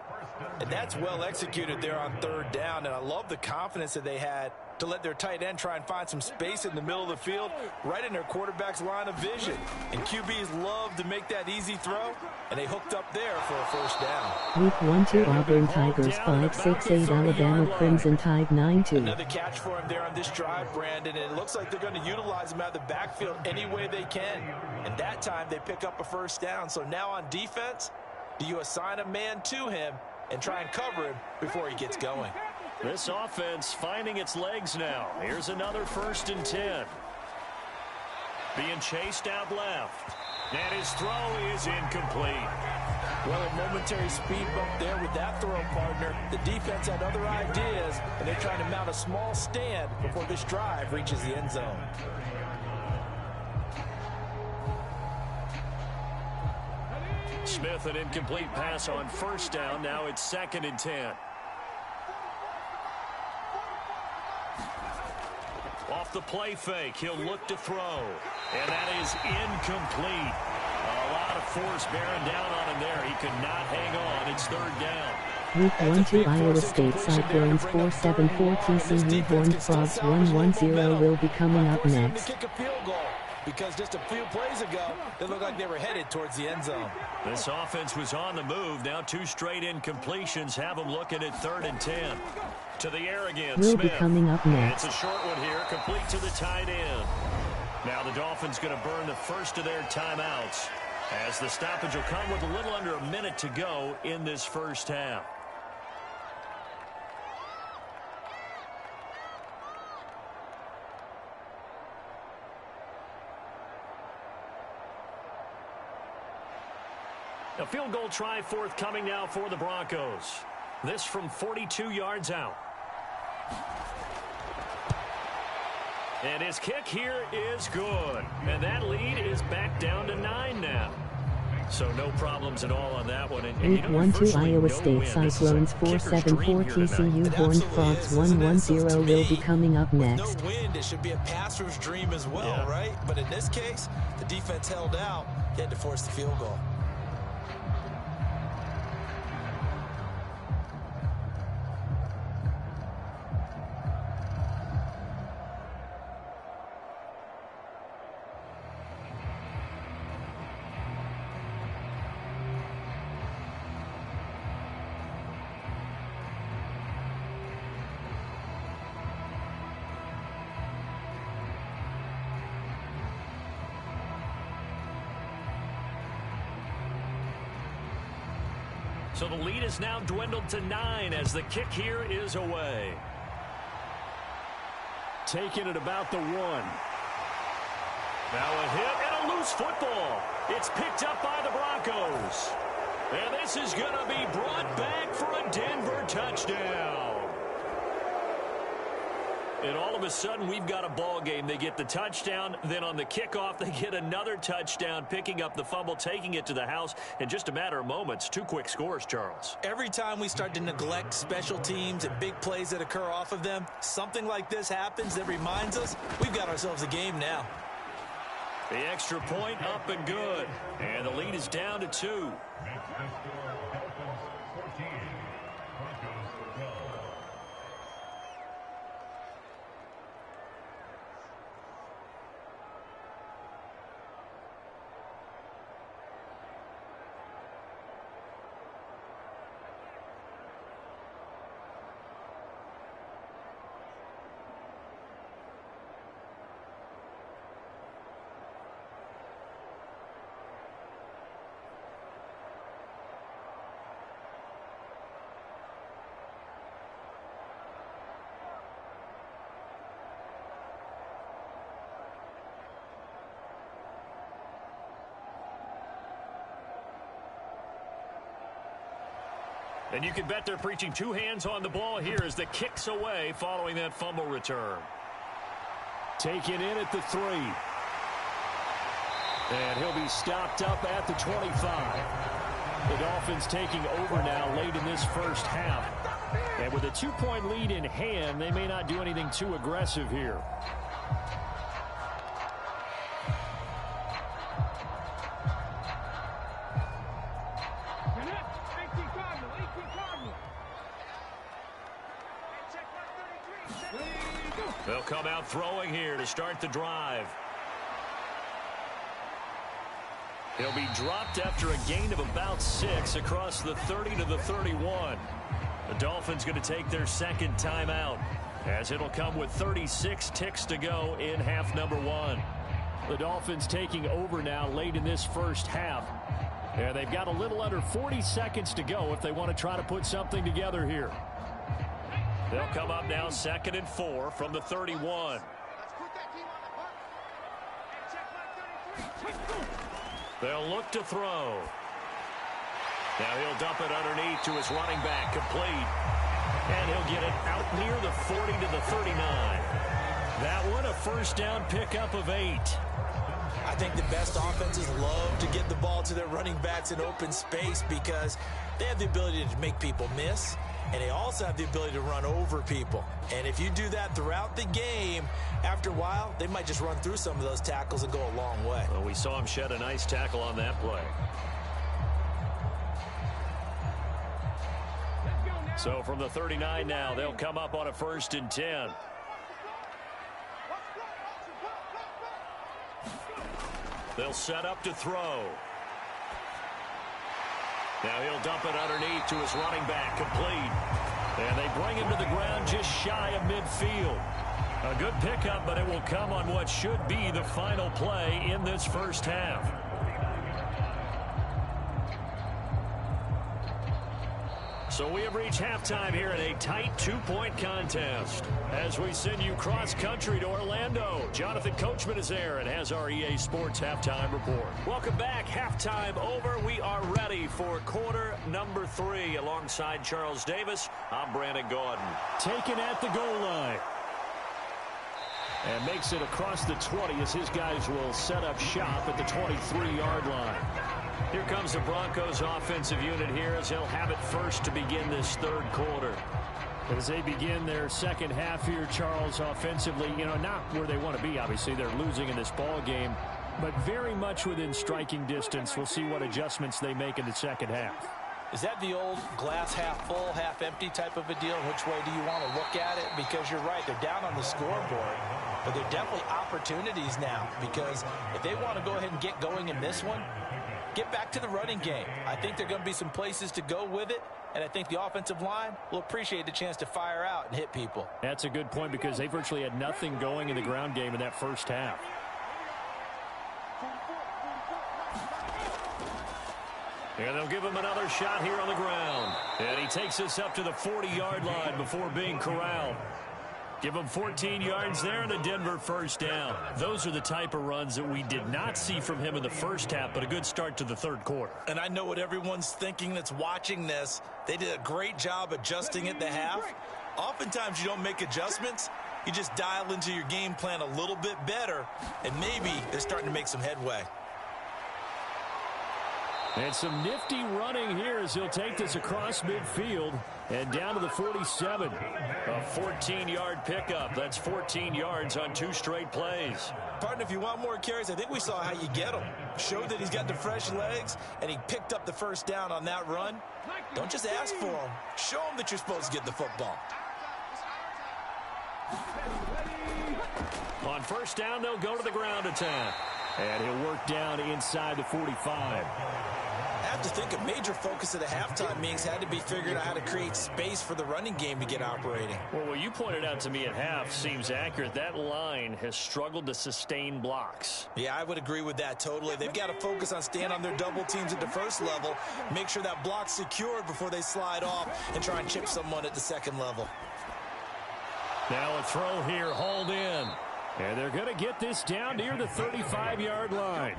Speaker 4: And that's well executed there on third down. And I love the confidence that they had to let their tight end try and find some space in the middle of the field, right in their quarterback's line of vision. And QBs love to make that easy throw, and they hooked up there for a first down.
Speaker 3: Week 1-2 Auburn Tigers 5-6-8 Alabama Crimson Tide 9-2.
Speaker 4: Another catch for him there on this drive, Brandon, and it looks like they're going to utilize him out of the backfield any way they can. And that time they pick up a first down. So now on defense, do you assign a man to him and try and cover him before he gets going?
Speaker 1: This offense finding its legs now. Here's another 1st and 10. Being chased out left. And his throw is incomplete.
Speaker 4: Well, a momentary speed bump there with that throw, partner. The defense had other ideas, and they're trying to mount a small stand before this drive reaches the end zone.
Speaker 1: Smith, an incomplete pass on first down. Now it's 2nd and 10. Off the play fake, he'll look to throw. And that is incomplete. A lot of force bearing down on him there. He could not hang on. It's 3rd down.
Speaker 3: Week 1-2 Iowa State Cyclones 4-7-4 TCU Horned Frogs 1-1-0 will be coming up next.
Speaker 4: Kick a field goal, because just a few plays ago, they looked like they were headed towards the end zone.
Speaker 1: This offense was on the move. Now 2 straight incompletions have them looking at 3rd and 10. To the air again,
Speaker 3: will
Speaker 1: Smith.
Speaker 3: Be coming up next.
Speaker 1: It's a short one here, complete to the tight end. Now the Dolphins going to burn the first of their timeouts, as the stoppage will come with a little under a minute to go in this first half. A field goal try forthcoming now for the Broncos. This from 42 yards out. And his kick here is good. And that lead is back down to 9 now.
Speaker 5: So no problems at all on that one. And
Speaker 3: Week 1 to Iowa State Cyclones 474 TCU Horned Frogs 110 will be coming up next.
Speaker 2: With no wind, it should be a passer's dream as well, right? But in this case, the defense held out. He had to force the field goal.
Speaker 5: So the lead is now dwindled to 9 as the kick here is away.
Speaker 1: Taking it about the 1.
Speaker 5: Now a hit and a loose football. It's picked up by the Broncos. And this is going to be brought back for a Denver touchdown. And all of a sudden, we've got a ball game. They get the touchdown. Then on the kickoff, they get another touchdown, picking up the fumble, taking it to the house in just a matter of moments. 2 quick scores, Charles.
Speaker 2: Every time we start to neglect special teams and big plays that occur off of them, something like this happens that reminds us we've got ourselves a game now.
Speaker 5: The extra point up and good. And the lead is down to 2. And you can bet they're preaching 2 hands on the ball here as the kick's away following that fumble return.
Speaker 1: Taken in at the 3. And he'll be stopped up at the 25. The Dolphins taking over now late in this first half. And with a 2-point lead in hand, they may not do anything too aggressive here.
Speaker 5: They'll come out throwing here to start the drive. He'll be dropped after a gain of about 6 across the 30 to the 31. The Dolphins going to take their second timeout as it'll come with 36 ticks to go in half number 1.
Speaker 1: The Dolphins taking over now late in this first half. And they've got a little under 40 seconds to go if they want to try to put something together here.
Speaker 5: They'll come up now 2nd and 4 from the 31. They'll look to throw. Now he'll dump it underneath to his running back, complete. And he'll get it out near the 40 to the 39. That one a first down pickup of 8.
Speaker 2: I think the best offenses love to get the ball to their running backs in open space because they have the ability to make people miss, and they also have the ability to run over people. And if you do that throughout the game, after a while, they might just run through some of those tackles and go a long way.
Speaker 5: Well, we saw him shed a nice tackle on that play. So from the 39 now, they'll come up on a 1st and 10. They'll set up to throw. Now he'll dump it underneath to his running back, complete. And they bring him to the ground just shy of midfield. A good pickup, but it will come on what should be the final play in this first half. So we have reached halftime here in a tight 2-point contest. As we send you cross-country to Orlando, Jonathan Coachman is there and has our EA Sports Halftime Report. Welcome back. Halftime over. We are ready for quarter number 3. Alongside Charles Davis, I'm Brandon Gordon.
Speaker 1: Taken at the goal line. And makes it across the 20 as his guys will set up shop at the 23-yard line. Here comes the Broncos offensive unit here as he'll have it first to begin this third quarter. As they begin their second half here, Charles, offensively, not where they want to be, obviously. They're losing in this ball game, but very much within striking distance. We'll see what adjustments they make in the second half.
Speaker 4: Is that the old glass half full, half empty type of a deal? Which way do you want to look at it? Because you're right, they're down on the scoreboard, but they're definitely opportunities now, because if they want to go ahead and get going in this one, get back to the running game. I think there are going to be some places to go with it, and I think the offensive line will appreciate the chance to fire out and hit people.
Speaker 1: That's a good point, because they virtually had nothing going in the ground game in that first half. And they'll give him another shot here on the ground. And he takes us up to the 40-yard line before being corralled. Give him 14 yards there and a Denver first down. Those are the type of runs that we did not see from him in the first half, but a good start to the third quarter.
Speaker 2: And I know what everyone's thinking that's watching this. They did a great job adjusting at the half. Oftentimes you don't make adjustments. You just dial into your game plan a little bit better, and maybe they're starting to make some headway.
Speaker 1: And some nifty running here as he'll take this across midfield and down to the 47. A 14-yard pickup. That's 14 yards on 2 straight plays.
Speaker 2: Partner, if you want more carries, I think we saw how you get them. Showed that he's got the fresh legs, and he picked up the first down on that run. Don't just ask for him. Show him that you're supposed to get the football.
Speaker 1: On first down, they'll go to the ground attack. And he'll work down inside the 45.
Speaker 2: I have to think a major focus of the halftime meetings had to be figuring out how to create space for the running game to get operating.
Speaker 1: Well, what you pointed out to me at half seems accurate. That line has struggled to sustain blocks.
Speaker 2: Yeah, I would agree with that totally. They've got to focus on staying on their double teams at the first level, make sure that block's secured before they slide off and try and chip someone at the second level.
Speaker 1: Now a throw here, hauled in. And they're going to get this down near the 35-yard line.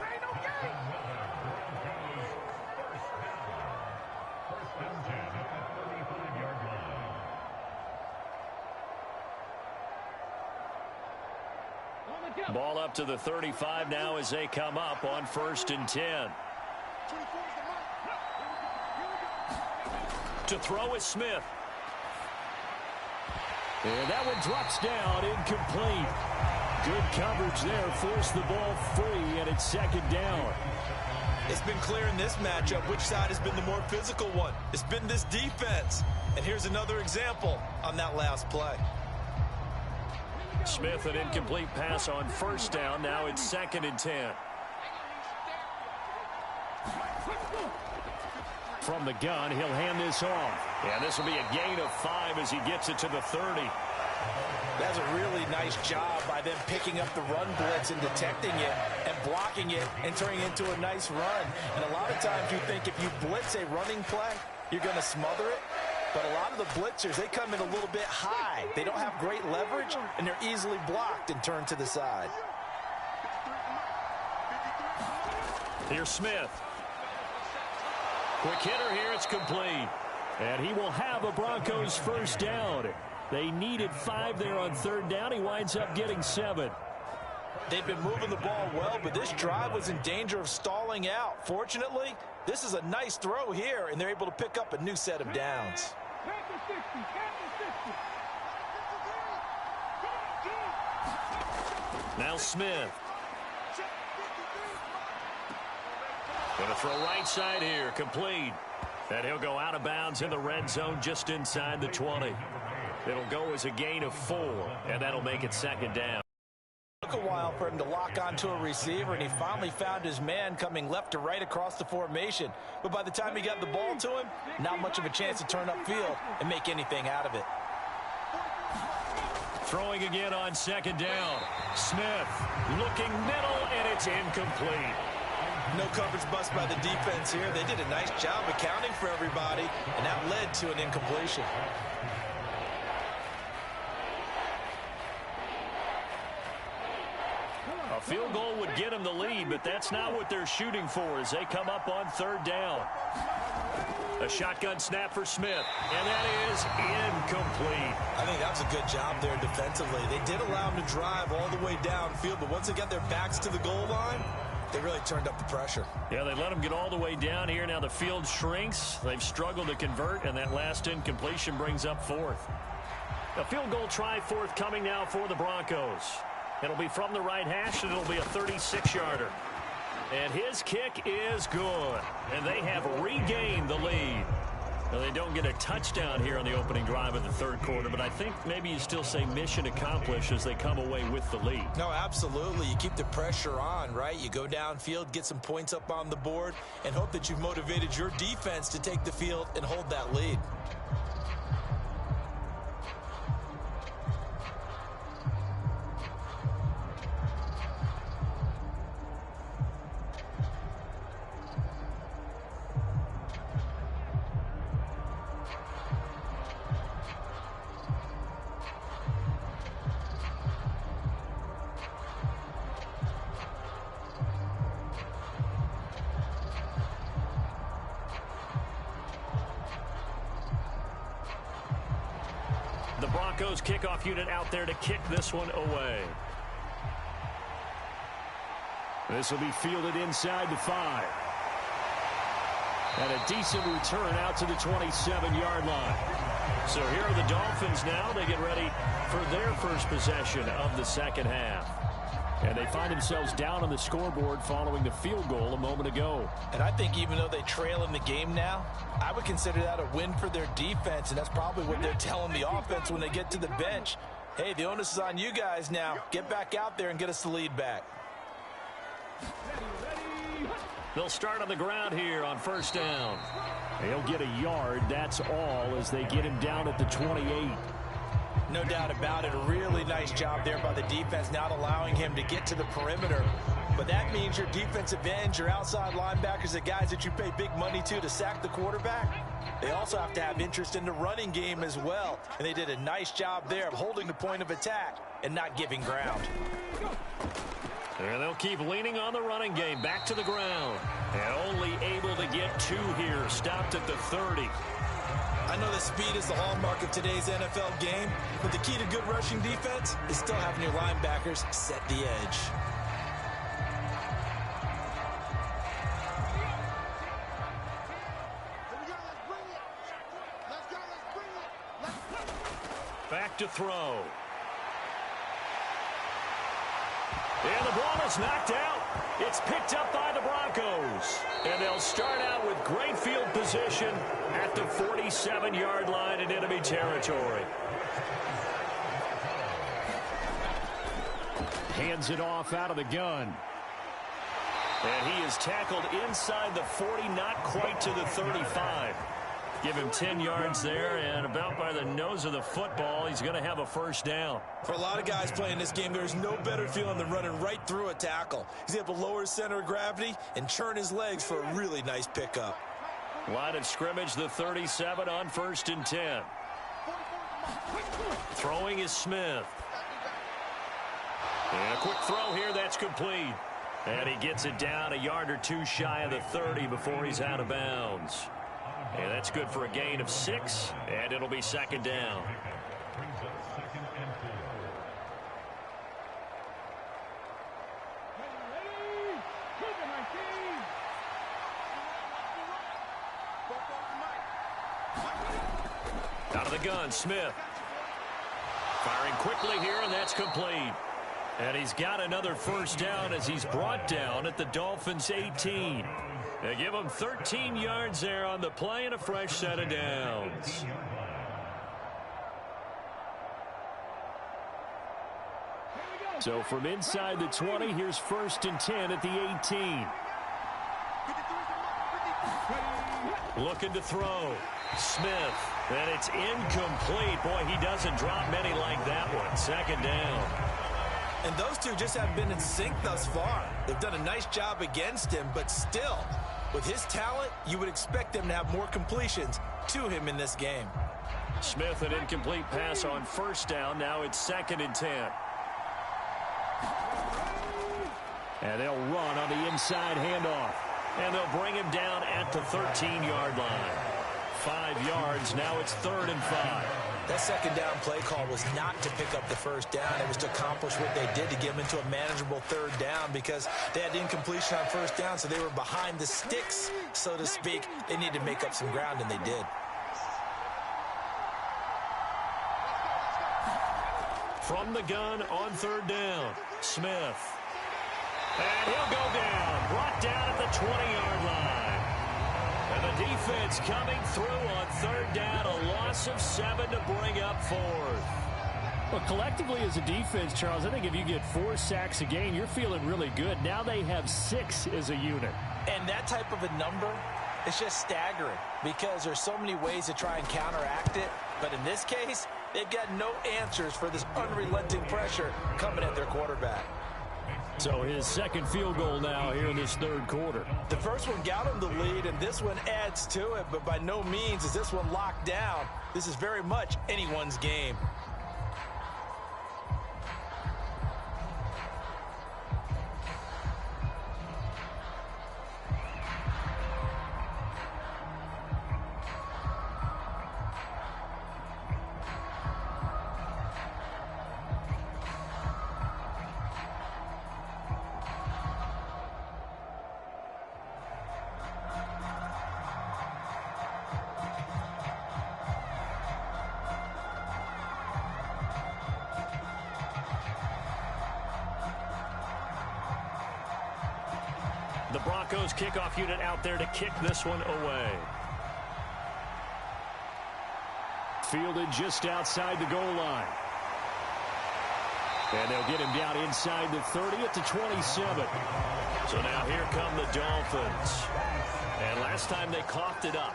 Speaker 1: Ball up to the 35 now as they come up on 1st and 10. To throw is Smith. And that one drops down, incomplete. Good coverage there, forced the ball free, and it's 2nd down.
Speaker 2: It's been clear in this matchup which side has been the more physical one. It's been this defense. And here's another example on that last play.
Speaker 1: Smith, an incomplete pass on 1st down. Now it's 2nd and 10. From the gun, he'll hand this off. And this will be a gain of 5 as he gets it to the 30.
Speaker 4: That's a really nice job by them picking up the run blitz and detecting it and blocking it and turning it into a nice run. And a lot of times you think if you blitz a running play, you're going to smother it. But a lot of the blitzers, they come in a little bit high. They don't have great leverage, and they're easily blocked and turned to the side.
Speaker 1: Here's Smith. Quick hitter here, it's complete. And he will have a Broncos first down. They needed 5 there on 3rd down. He winds up getting 7.
Speaker 4: They've been moving the ball well, but this drive was in danger of stalling out. Fortunately, this is a nice throw here, and they're able to pick up a new set of downs.
Speaker 1: Now Smith. Going to throw right side here, complete. And he'll go out of bounds in the red zone just inside the 20. It'll go as a gain of 4, and that'll make it 2nd down.
Speaker 4: Took a while for him to lock onto a receiver, and he finally found his man coming left to right across the formation. But by the time he got the ball to him, not much of a chance to turn upfield and make anything out of it.
Speaker 1: Throwing again on 2nd down. Smith looking middle, and it's incomplete.
Speaker 2: No coverage bust by the defense here. They did a nice job accounting for everybody, and that led to an incompletion.
Speaker 1: A field goal would get them the lead, but that's not what they're shooting for as they come up on 3rd down. A shotgun snap for Smith, and that is incomplete.
Speaker 2: I think that was a good job there defensively. They did allow him to drive all the way downfield, but once they got their backs to the goal line, They really turned up the pressure.
Speaker 1: Yeah, they let them get all the way down here. Now the field shrinks. They've struggled to convert, and that last incompletion brings up fourth. A field goal try forthcoming now for the Broncos. It'll be from the right hash, and it'll be a 36-yarder. And his kick is good. And they have regained the lead. Now, they don't get a touchdown here on the opening drive of the third quarter, but I think maybe you still say mission accomplished as they come away with the lead.
Speaker 2: No, absolutely. You keep the pressure on, right? You go downfield, get some points up on the board, and hope that you've motivated your defense to take the field and hold that lead.
Speaker 1: The Broncos kickoff unit out there to kick this one away. This will be fielded inside the 5. And a decent return out to the 27-yard line. So here are the Dolphins now. They get ready for their first possession of the second half. And they find themselves down on the scoreboard following the field goal a moment ago.
Speaker 4: And I think even though they trail in the game now, I would consider that a win for their defense, and that's probably what they're telling the offense when they get to the bench. Hey, the onus is on you guys now. Get back out there and get us the lead back.
Speaker 1: They'll start on the ground here on first down. They'll get a yard, that's all, as they get him down at the 28.
Speaker 4: No doubt about it. A really nice job there by the defense, not allowing him to get to the perimeter. But that means your defensive ends, your outside linebackers, the guys that you pay big money to sack the quarterback, they also have to have interest in the running game as well. And they did a nice job there of holding the point of attack and not giving ground.
Speaker 1: And they'll keep leaning on the running game. Back to the ground. And only able to get 2 here. Stopped at the 30.
Speaker 2: I know that speed is the hallmark of today's NFL game, but the key to good rushing defense is still having your linebackers set the edge.
Speaker 1: Back to throw. And the ball is knocked out. It's picked up by the Broncos. And they'll start out with great field position at the 47-yard line in enemy territory. Hands it off out of the gun. And he is tackled inside the 40, not quite to the 35. Give him 10 yards there, and about by the nose of the football, he's going to have a first down.
Speaker 2: For a lot of guys playing this game, there's no better feeling than running right through a tackle. He's able to lower his center of gravity and churn his legs for a really nice pickup.
Speaker 1: Line of scrimmage, the 37 on 1st and 10. Throwing is Smith. And a quick throw here, that's complete. And he gets it down a yard or 2 shy of the 30 before he's out of bounds. And that's good for a gain of 6, and it'll be second down. Out of the gun, Smith. Firing quickly here, and that's complete. And he's got another first down as he's brought down at the Dolphins' 18. They give him 13 yards there on the play and a fresh set of downs. So from inside the 20, here's 1st and 10 at the 18. Looking to throw. Smith. And it's incomplete. Boy, he doesn't drop many like that one. Second down.
Speaker 2: And those two just haven't been in sync thus far. They've done a nice job against him, but still, with his talent, you would expect them to have more completions to him in this game.
Speaker 1: Smith, an incomplete pass on first down. Now it's 2nd and 10. And they'll run on the inside handoff. And they'll bring him down at the 13-yard line. 5 yards. Now it's 3rd and 5.
Speaker 4: That second down play call was not to pick up the first down. It was to accomplish what they did to get them into a manageable third down because they had incompletion on first down, so they were behind the sticks, so to speak. They needed to make up some ground, and they did.
Speaker 5: From the gun on third down, Smith. And he'll go down, brought down at the 20-yard line. And the defense coming through on third down, a loss of 7 to bring up fourth.
Speaker 1: Well, collectively as a defense, Charles, I think if you get 4 sacks a game, you're feeling really good. Now they have 6 as a unit.
Speaker 4: And that type of a number, it's just staggering because there's so many ways to try and counteract it. But in this case, they've got no answers for this unrelenting pressure coming at their quarterback.
Speaker 1: So his second field goal now here in this third quarter.
Speaker 4: The first one got him the lead, and this one adds to it, but by no means is this one locked down. This is very much anyone's game.
Speaker 5: The Broncos kickoff unit out there to kick this one away.
Speaker 1: Fielded just outside the goal line. And they'll get him down inside the 30 at the 27.
Speaker 5: So now here come the Dolphins. And last time they coughed it up,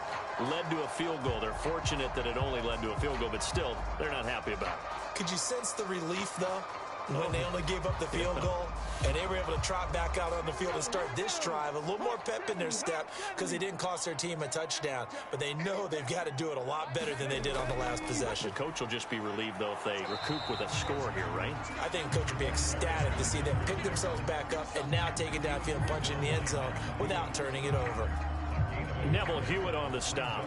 Speaker 5: led to a field goal. They're fortunate that it only led to a field goal, but still, they're not happy about it.
Speaker 2: Could you sense the relief, though, when they only gave up the field goal and they were able to trot back out on the field and start this drive? A little more pep in their step because they didn't cost their team a touchdown, but they know they've got to do it a lot better than they did on the last possession.
Speaker 5: The coach will just be relieved, though, if they recoup with a score here, right?
Speaker 2: I think the coach will be ecstatic to see them pick themselves back up and now take it downfield and punch in the end zone without turning it over.
Speaker 5: Neville Hewitt on the stop.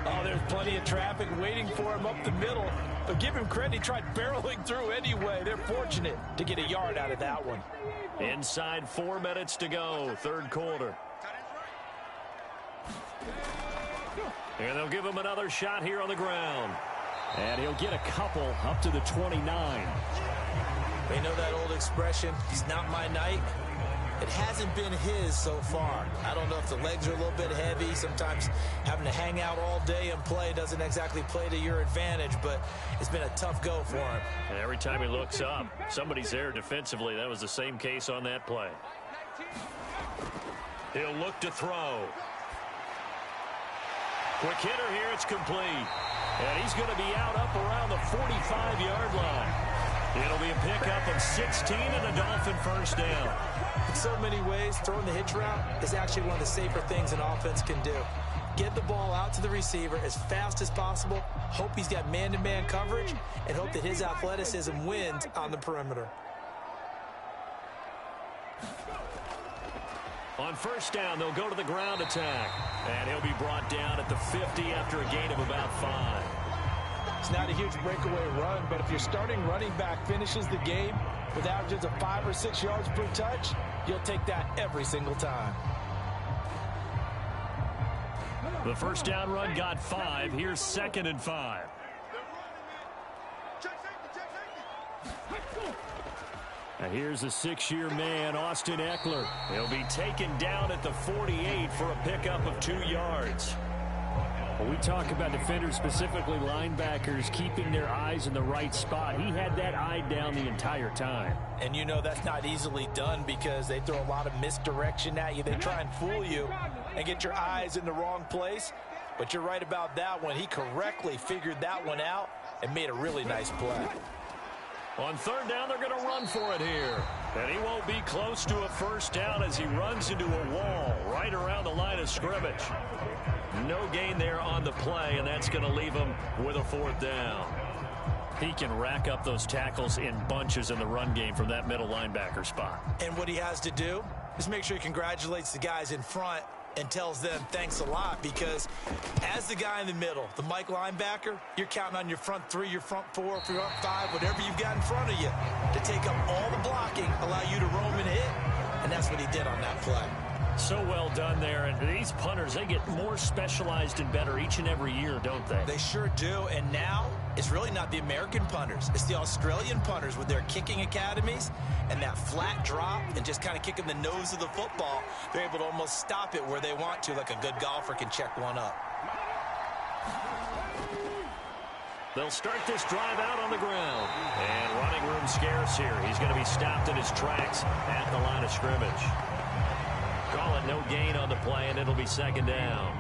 Speaker 4: Oh, there's plenty of traffic waiting for him up the middle. But give him credit, he tried barreling through anyway. They're fortunate to get a yard out of that one.
Speaker 5: Inside 4 minutes to go, third quarter. And they'll give him another shot here on the ground.
Speaker 1: And he'll get a couple up to the 29.
Speaker 2: They know that old expression, it's not my night. It hasn't been his so far. I don't know if the legs are a little bit heavy. Sometimes having to hang out all day and play doesn't exactly play to your advantage, but it's been a tough go for him.
Speaker 5: And every time he looks up, somebody's there defensively. That was the same case on that play. He'll look to throw. Quick hitter here, it's complete. And he's going to be out up around the 45-yard line. It'll be a pickup of 16 and a Dolphin first down.
Speaker 4: In so many ways, throwing the hitch route is actually one of the safer things an offense can do. Get the ball out to the receiver as fast as possible, hope he's got man-to-man coverage, and hope that his athleticism wins on the perimeter.
Speaker 5: On first down, they'll go to the ground attack. And he'll be brought down at the 50 after a gain of about 5.
Speaker 4: It's not a huge breakaway run, but if your starting running back finishes the game with averages of 5 or 6 yards per touch, you'll take that every single time.
Speaker 5: The first down run got 5. Here's 2nd and 5.
Speaker 1: Now here's a 6-year man, Austin Eckler.
Speaker 5: He'll be taken down at the 48 for a pickup of 2 yards.
Speaker 1: When we talk about defenders, specifically linebackers, keeping their eyes in the right spot, he had that eye down the entire time.
Speaker 4: And you know that's not easily done because they throw a lot of misdirection at you. They try and fool you and get your eyes in the wrong place. But you're right about that one. He correctly figured that one out and made a really nice play.
Speaker 5: On third down, they're going to run for it here. And he won't be close to a first down as he runs into a wall right around the line of scrimmage. No gain there on the play, and that's going to leave him with a 4th down.
Speaker 1: He can rack up those tackles in bunches in the run game from that middle linebacker spot.
Speaker 2: And what he has to do is make sure he congratulates the guys in front
Speaker 4: and tells them thanks a lot, because as the guy in the middle, the Mike linebacker, you're counting on your front three, your front four, front five, whatever you've got in front of you to take up all the blocking, allow you to roam and hit, and that's what he did on that play.
Speaker 1: So well done there. And these punters, they get more specialized and better each and every year, don't they?
Speaker 4: They sure do. And now it's really not the American punters. It's the Australian punters with their kicking academies and that flat drop and just kind of kicking the nose of the football. They're able to almost stop it where they want to, like a good golfer can check one up.
Speaker 1: They'll start this drive out on the ground. And running room scarce here. He's going to be stopped in his tracks at the line of scrimmage. Call it no gain on the play, and it'll be second down.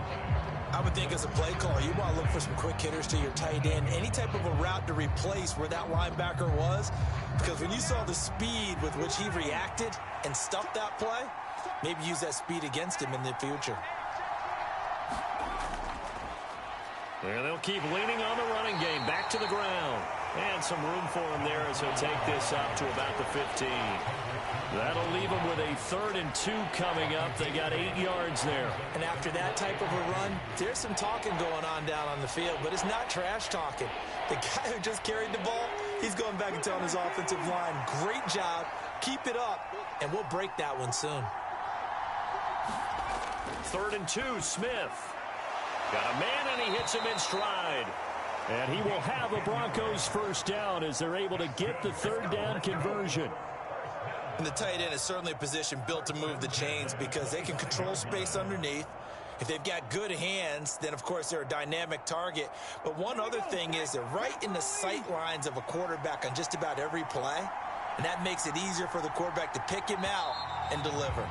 Speaker 4: I would think as a play caller, you want to look for some quick hitters to your tight end. Any type of a route to replace where that linebacker was. Because when you saw the speed with which he reacted and stuffed that play, maybe use that speed against him in the future.
Speaker 1: And they'll keep leaning on the running game. Back to the ground. And some room for him there as he'll take this up to about the 15. That'll leave them with a 3rd and 2 coming up. They got 8 yards there.
Speaker 4: And after that type of a run, there's some talking going on down on the field, but it's not trash talking. The guy who just carried the ball, he's going back and telling his offensive line, great job, keep it up, and we'll break that one soon.
Speaker 1: 3rd and 2, Smith. Got a man, and he hits him in stride. And he will have a Broncos first down as they're able to get the 3rd down conversion.
Speaker 4: And the tight end is certainly a position built to move the chains because they can control space underneath. If they've got good hands, then, of course, they're a dynamic target. But one other thing is they're right in the sight lines of a quarterback on just about every play. And that makes it easier for the quarterback to pick him out and deliver.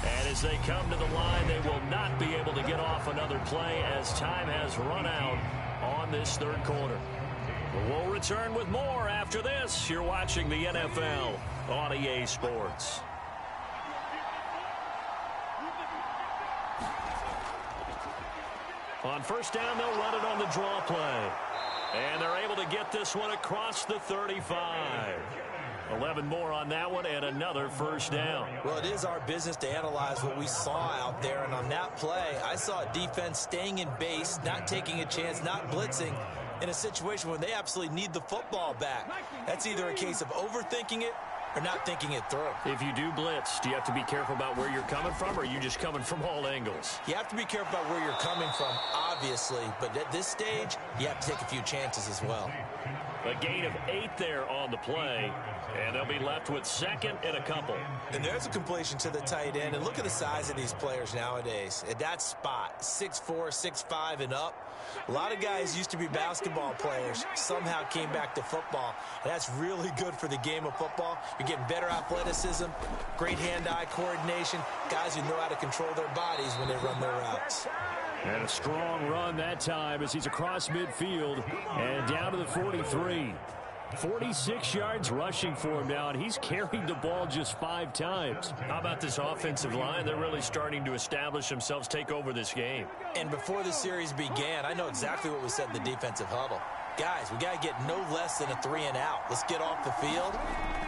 Speaker 1: And as they come to the line, they will not be able to get off another play as time has run out on this 3rd quarter. We'll return with more after this. You're watching the NFL on EA Sports. On first down, they'll run it on the draw play. And they're able to get this one across the 35. 11 more on that one and another first down.
Speaker 4: Well, it is our business to analyze what we saw out there. And on that play, I saw a defense staying in base, not taking a chance, not blitzing, in a situation where they absolutely need the football back. That's either a case of overthinking it or not thinking it through.
Speaker 1: If you do blitz, do you have to be careful about where you're coming from, or are you just coming from all angles?
Speaker 4: You have to be careful about where you're coming from, obviously, but at this stage, you have to take a few chances as well.
Speaker 1: A gain of 8 there on the play, and they'll be left with 2nd and a couple.
Speaker 4: And there's a completion to the tight end, and look at the size of these players nowadays. At that spot, 6'4", 6'5", and up. A lot of guys used to be basketball players, somehow came back to football. And that's really good for the game of football. You're getting better athleticism, great hand-eye coordination, guys who know how to control their bodies when they run their routes.
Speaker 1: And a strong run that time as he's across midfield and down to the 43. 46 yards rushing for him now, and he's carried the ball just 5 times. How about this offensive line? They're really starting to establish themselves, take over this game.
Speaker 4: And before the series began, I know exactly what was said in the defensive huddle. Guys, we got to get no less than a 3 and out. Let's get off the field.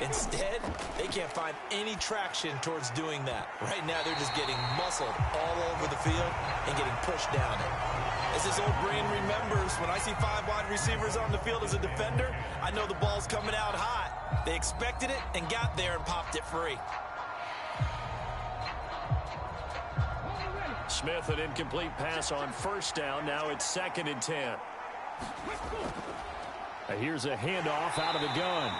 Speaker 4: Instead, they can't find any traction towards doing that. Right now, they're just getting muscled all over the field and getting pushed down it. As this old brain remembers, when I see 5 wide receivers on the field as a defender, I know the ball's coming out hot. They expected it and got there and popped it free.
Speaker 1: Smith, an incomplete pass on first down. Now it's 2nd and 10. Here's a handoff out of the gun.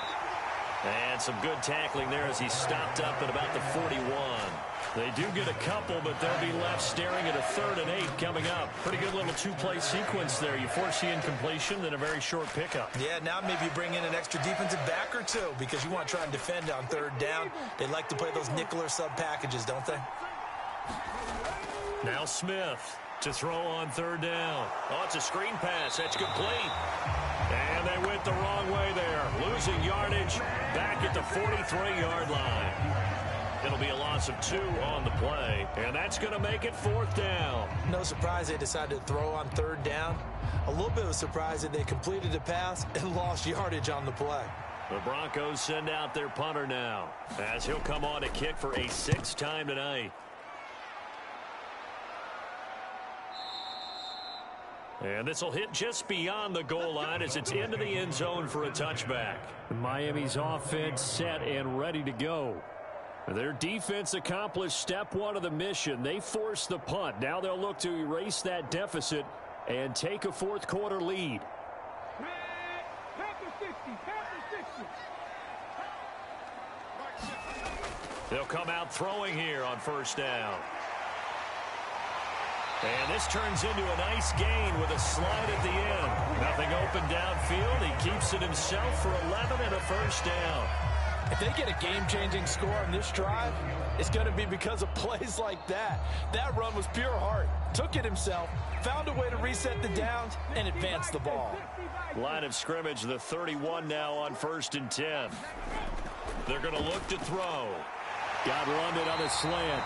Speaker 1: And some good tackling there as he stopped up at about the 41. They do get a couple, but they'll be left staring at a 3rd and 8 coming up. Pretty good little 2-play sequence there. You force the incompletion, then a very short pickup.
Speaker 4: Yeah, now maybe you bring in an extra defensive back or 2 because you want to try and defend on 3rd down. They like to play those nickel or sub packages, don't they?
Speaker 1: Now Smith to throw on 3rd down. Oh, it's a screen pass. That's complete. And they went the wrong way there. Losing yardage back at the 43-yard line. It'll be a loss of 2 on the play, and that's going to make it 4th down.
Speaker 4: No surprise they decided to throw on 3rd down. A little bit of a surprise that they completed the pass and lost yardage on the play.
Speaker 1: The Broncos send out their punter now as he'll come on to kick for a 6th time tonight.
Speaker 5: And this will hit just beyond the goal line as it's into the end zone for a touchback. Miami's offense set and ready to go. Their defense accomplished step one of the mission. They forced the punt. Now they'll look to erase that deficit and take a fourth quarter lead. They'll come out throwing here on first down. And this turns into a nice gain with a slide at the end. Nothing open downfield. He keeps it himself for 11 and a first down.
Speaker 4: If they get a game-changing score on this drive, it's going to be because of plays like that. That run was pure heart. Took it himself, found a way to reset the downs, and advance the ball.
Speaker 5: Line of scrimmage, the 31 now on 1st and 10. They're going to look to throw. Got run on a slant.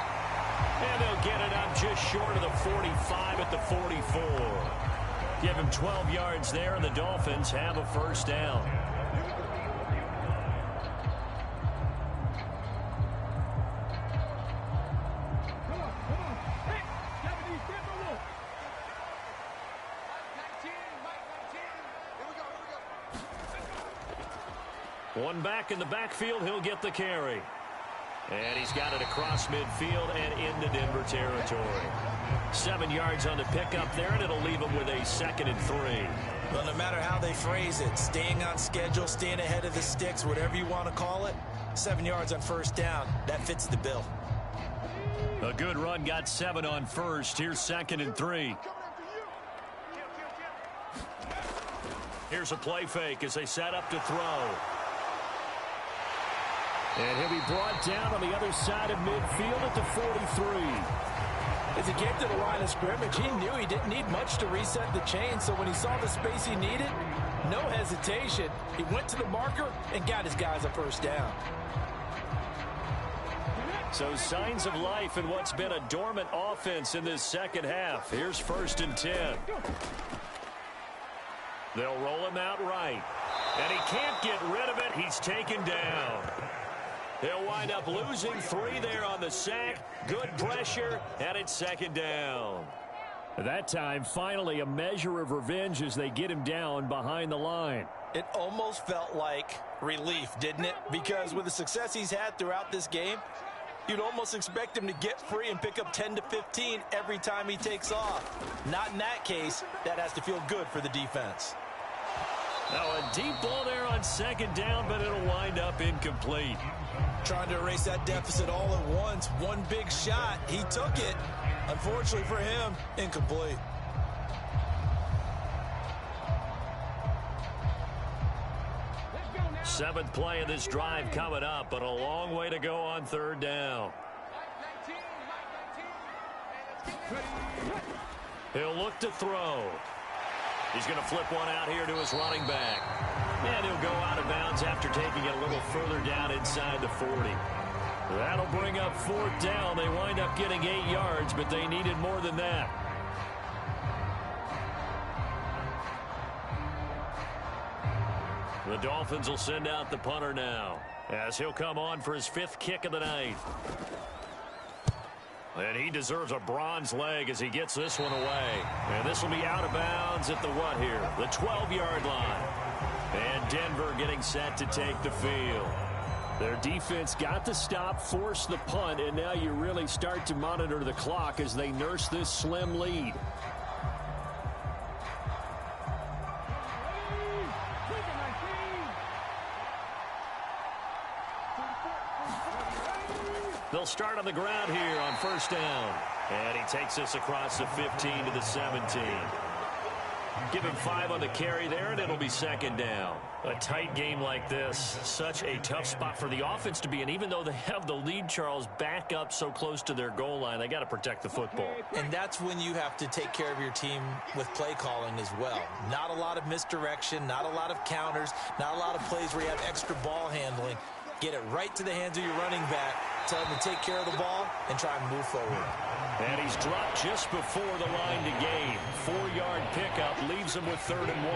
Speaker 5: And they'll get it up just short of the 45 at the 44. Give him 12 yards there, and the Dolphins have a first down. One back in the backfield, he'll get the carry. And he's got it across midfield and into Denver territory. 7 yards on the pickup there, and it'll leave him with a 2nd and 3.
Speaker 2: Well, no matter how they phrase it, staying on schedule, staying ahead of the sticks, whatever you want to call it, 7 yards on first down, that fits the bill.
Speaker 5: A good run, got 7 on first. Here's 2nd and 3. Here's a play fake as they set up to throw. And he'll be brought down on the other side of midfield at the 43.
Speaker 4: As he came to the line of scrimmage, he knew he didn't need much to reset the chain, so when he saw the space he needed, no hesitation. He went to the marker and got his guys a first down.
Speaker 5: So signs of life in what's been a dormant offense in this second half. Here's 1st and 10. They'll roll him out right. And he can't get rid of it. He's taken down. They'll wind up losing 3 there on the sack. Good pressure, and it's 2nd down. At that time, finally a measure of revenge as they get him down behind the line.
Speaker 4: It almost felt like relief, didn't it? Because with the success he's had throughout this game, you'd almost expect him to get free and pick up 10 to 15 every time he takes off. Not in that case. That has to feel good for the defense.
Speaker 5: Now a deep ball there on 2nd down, but it'll wind up incomplete.
Speaker 2: Trying to erase that deficit all at once. One big shot. He took it. Unfortunately for him, incomplete.
Speaker 5: Seventh play of this drive coming up, but a long way to go on 3rd down. He'll look to throw. He's going to flip one out here to his running back. And he'll go out of bounds after taking it a little further down inside the 40. That'll bring up 4th down. They wind up getting 8 yards, but they needed more than that. The Dolphins will send out the punter now, as he'll come on for his 5th kick of the night. And he deserves a bronze leg as he gets this one away. And this will be out of bounds at the what here? The 12-yard line. And Denver getting set to take the field. Their defense got the stop, forced the punt, and now you really start to monitor the clock as they nurse this slim lead. They'll start on the ground here on 1st down. And he takes this across the 15 to the 17. Give him 5 on the carry there, and it'll be 2nd down. A tight game like this, such a tough spot for the offense to be in. Even though they have the lead, Charles, back up so close to their goal line, they got to protect the football.
Speaker 2: And that's when you have to take care of your team with play calling as well. Not a lot of misdirection, not a lot of counters, not a lot of plays where you have extra ball handling. Get it right to the hands of your running back. Tell him to take care of the ball and try and move forward.
Speaker 5: And he's dropped just before the line to gain. 4-yard pickup leaves him with 3rd and 1.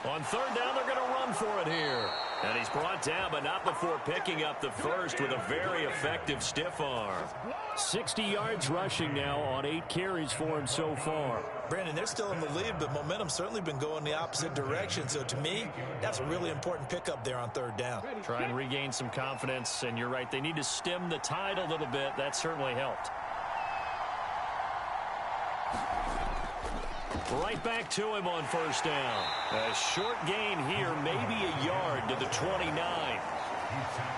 Speaker 5: On third down, they're going to run for it here. And he's brought down, but not before picking up the first with a very effective stiff arm. 60 yards rushing now on 8 carries for him so far.
Speaker 4: Brandon, they're still in the lead, but momentum's certainly been going the opposite direction. So to me, that's a really important pickup there on third down.
Speaker 5: Try and regain some confidence, and you're right, they need to stem the tide a little bit. That certainly helped. Right back to him on first down. A short gain here, maybe a yard to the 29.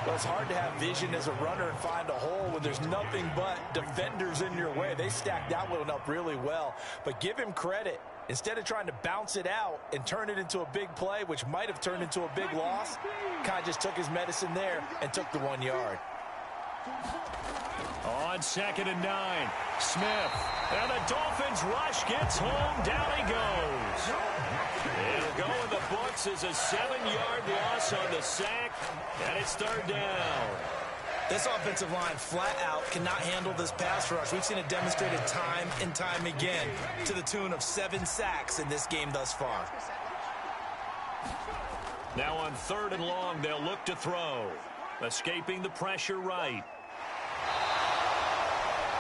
Speaker 4: Well, it's hard to have vision as a runner and find a hole when there's nothing but defenders in your way. They stacked that one up really well. But give him credit. Instead of trying to bounce it out and turn it into a big play, which might have turned into a big loss, kind of just took his medicine there and took the 1 yard.
Speaker 5: On 2nd and 9, Smith. And the Dolphins rush gets home. Down he goes. It'll go in the books as a 7-yard loss on the sack. And it's third down.
Speaker 4: This offensive line flat out cannot handle this pass rush. We've seen it demonstrated time and time again to the tune of 7 sacks in this game thus far.
Speaker 5: Now on 3rd and long, they'll look to throw. Escaping the pressure right.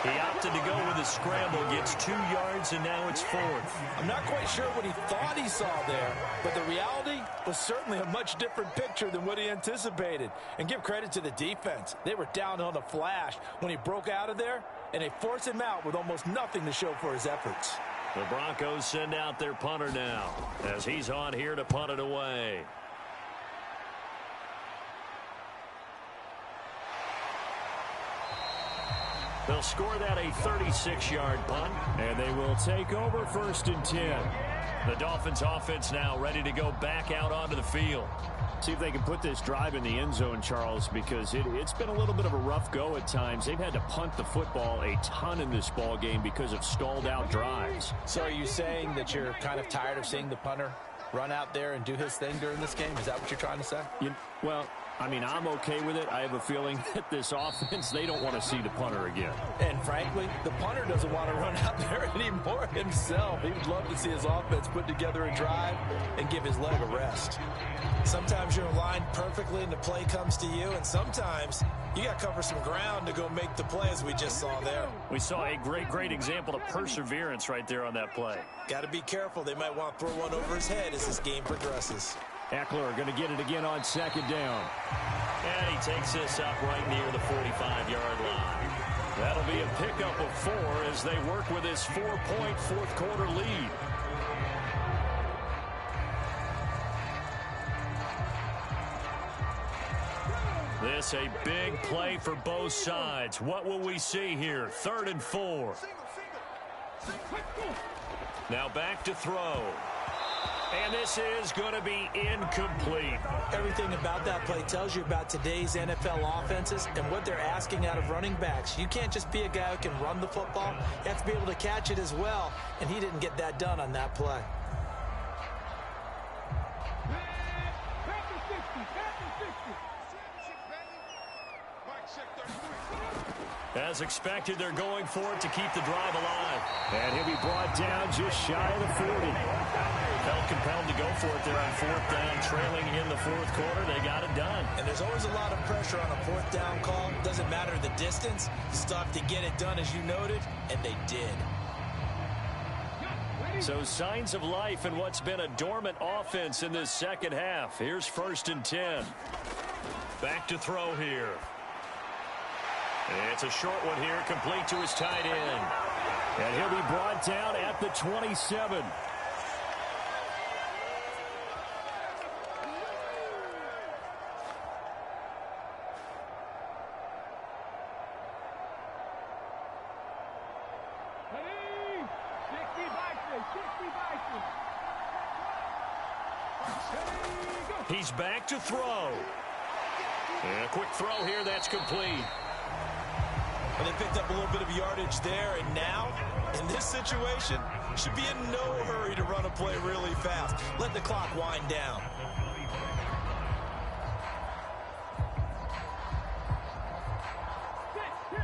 Speaker 5: He opted to go with a scramble, gets 2 yards, and now it's 4th.
Speaker 4: I'm not quite sure what he thought he saw there, but the reality was certainly a much different picture than what he anticipated. And give credit to the defense. They were down on a flash when he broke out of there, and they forced him out with almost nothing to show for his efforts.
Speaker 5: The Broncos send out their punter now, as he's on here to punt it away. They'll score that a 36-yard punt, and they will take over 1st and 10. The Dolphins offense now ready to go back out onto the field. See if they can put this drive in the end zone, Charles, because it's been a little bit of a rough go at times. They've had to punt the football a ton in this ball game because of stalled out drives.
Speaker 4: So are you saying that you're kind of tired of seeing the punter run out there and do his thing during this game? Is that what you're trying to say?
Speaker 5: Well, I mean, I'm okay with it. I have a feeling that this offense, they don't want to see the punter again.
Speaker 4: And frankly, the punter doesn't want to run out there anymore himself. He would love to see his offense put together a drive and give his leg a rest. Sometimes you're aligned perfectly and the play comes to you, and sometimes you got to cover some ground to go make the play, as we just saw there.
Speaker 5: We saw a great example of perseverance right there on that play.
Speaker 4: Got to be careful. They might want to throw one over his head as this game progresses.
Speaker 5: Eckler going to get it again on 2nd down. And he takes this up right near the 45-yard line. That'll be a pickup of 4 as they work with this 4-point fourth-quarter lead. This a big play for both sides. What will we see here? 3rd and 4. Now back to throw. And this is going to be incomplete.
Speaker 4: Everything about that play tells you about today's NFL offenses and what they're asking out of running backs. You can't just be a guy who can run the football. You have to be able to catch it as well, and he didn't get that done on that play.
Speaker 5: As expected, they're going for it to keep the drive alive. And he'll be brought down just shy of the 40. Felt compelled to go for it there on 4th down, trailing in the 4th quarter. They got it done.
Speaker 4: And there's always a lot of pressure on a 4th down call. Doesn't matter the distance. You still have to get it done, as you noted, and they did.
Speaker 5: So signs of life in what's been a dormant offense in this second half. Here's 1st and 10. Back to throw here. It's a short one here, complete to his tight end. And he'll be brought down at the 27. He's back to throw. And a quick throw here, that's complete.
Speaker 4: And they picked up a little bit of yardage there, and now, in this situation, should be in no hurry to run a play really fast. Let the clock wind down.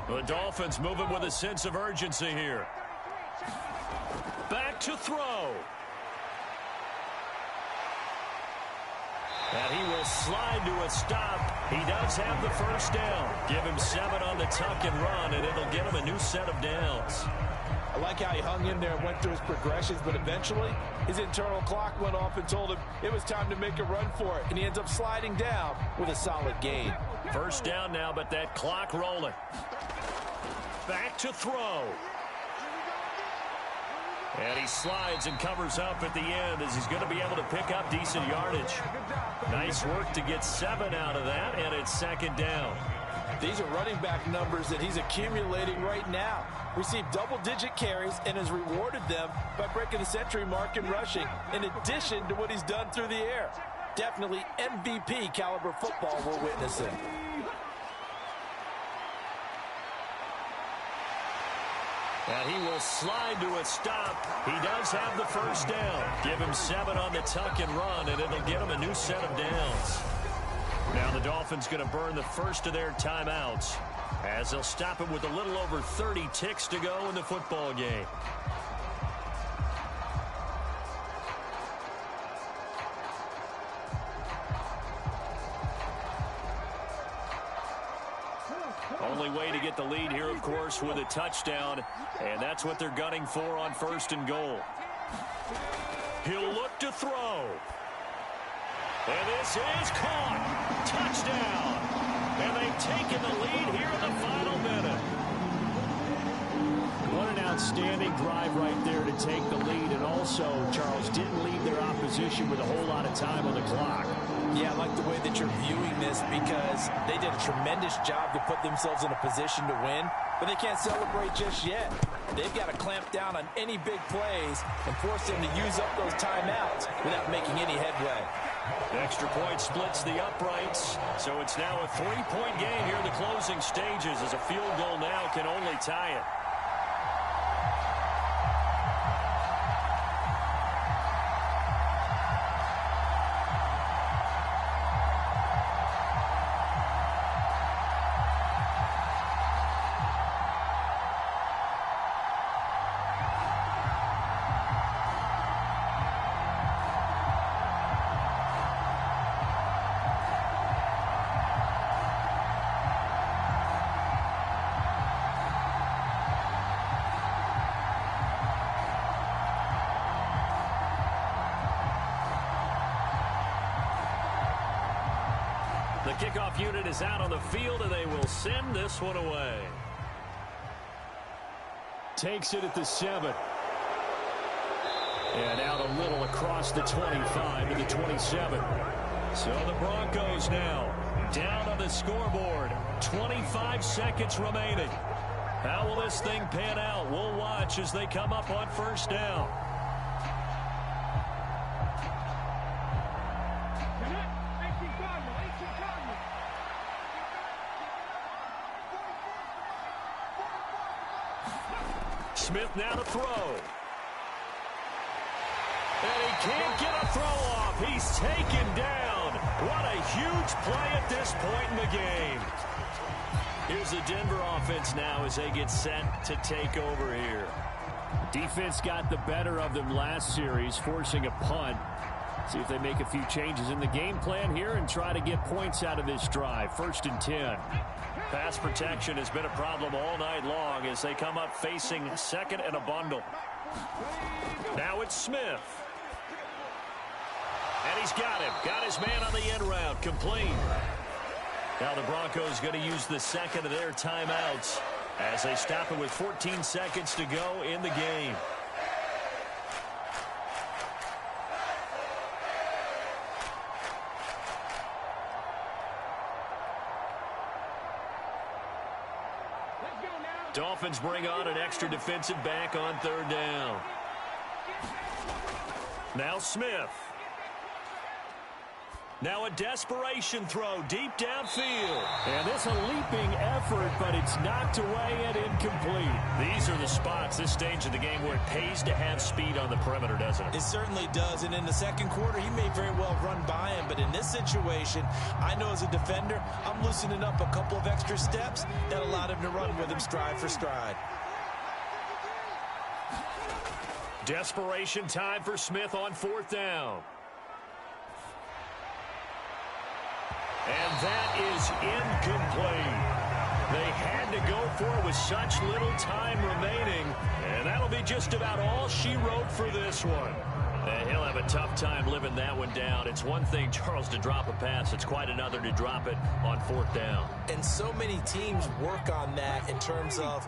Speaker 5: The Dolphins moving with a sense of urgency here. Back to throw.
Speaker 1: And he will slide to a stop. He does have the first down. Give him 7 on the tuck and run, and it'll get him a new set of downs.
Speaker 4: I like how he hung in there and went through his progressions, but eventually his internal clock went off and told him it was time to make a run for it, and he ends up sliding down with a solid gain.
Speaker 1: First down now, but that clock rolling. Back to throw. And he slides and covers up at the end as he's going to be able to pick up decent yardage. Nice work to get 7 out of that, and it's second down.
Speaker 4: These are running back numbers that he's accumulating right now. Received double-digit carries and has rewarded them by breaking the century mark in rushing, in addition to what he's done through the air. Definitely MVP caliber football we're witnessing.
Speaker 1: And he will slide to a stop. He does have the first down. Give him 7 on the tuck and run, and it'll get him a new set of downs. Now the Dolphins going to burn the first of their timeouts as they'll stop him with a little over 30 ticks to go in the football game. Only way to get the lead here, of course, with a touchdown, and that's what they're gunning for on 1st and goal. He'll look to throw. And this is caught. Touchdown. And they've taken the lead here in the final minute. What an outstanding drive right there to take the lead. And also, Charles, didn't leave their opposition with a whole lot of time on the clock.
Speaker 4: Yeah, I like the way that you're viewing this because they did a tremendous job to put themselves in a position to win, but they can't celebrate just yet. They've got to clamp down on any big plays and force them to use up those timeouts without making any headway.
Speaker 1: The extra point splits the uprights, so it's now a 3-point game here in the closing stages as a field goal now can only tie it. The kickoff unit is out on the field, and they will send this one away. Takes it at the 7. And out a little across the 25 to the 27. So the Broncos now down on the scoreboard. 25 seconds remaining. How will this thing pan out? We'll watch as they come up on first down. Smith now to throw. And he can't get a throw off. He's taken down. What a huge play at this point in the game. Here's the Denver offense now as they get set to take over here. Defense got the better of them last series, forcing a punt. See if they make a few changes in the game plan here and try to get points out of this drive. 1st and 10. Pass protection has been a problem all night long as they come up facing 2nd and a bundle. Now it's Smith. And he's got him. Got his man on the end route. Complete. Now the Broncos going to use the 2nd of their timeouts as they stop it with 14 seconds to go in the game. Dolphins bring on an extra defensive back on 3rd down. Now Smith. Now a desperation throw deep downfield. And this a leaping effort, but it's knocked away and incomplete. These are the spots, this stage of the game, where it pays to have speed on the perimeter, doesn't it?
Speaker 4: It certainly does, and in the second quarter, he may very well run by him, but in this situation, I know as a defender, I'm loosening up a couple of extra steps that allowed him to run with him stride for stride.
Speaker 1: Desperation time for Smith on 4th down. And that is incomplete. They had to go for it with such little time remaining. And that'll be just about all she wrote for this one. And he'll have a tough time living that one down. It's one thing, Charles, to drop a pass. It's quite another to drop it on 4th down.
Speaker 2: And so many teams work on that in terms of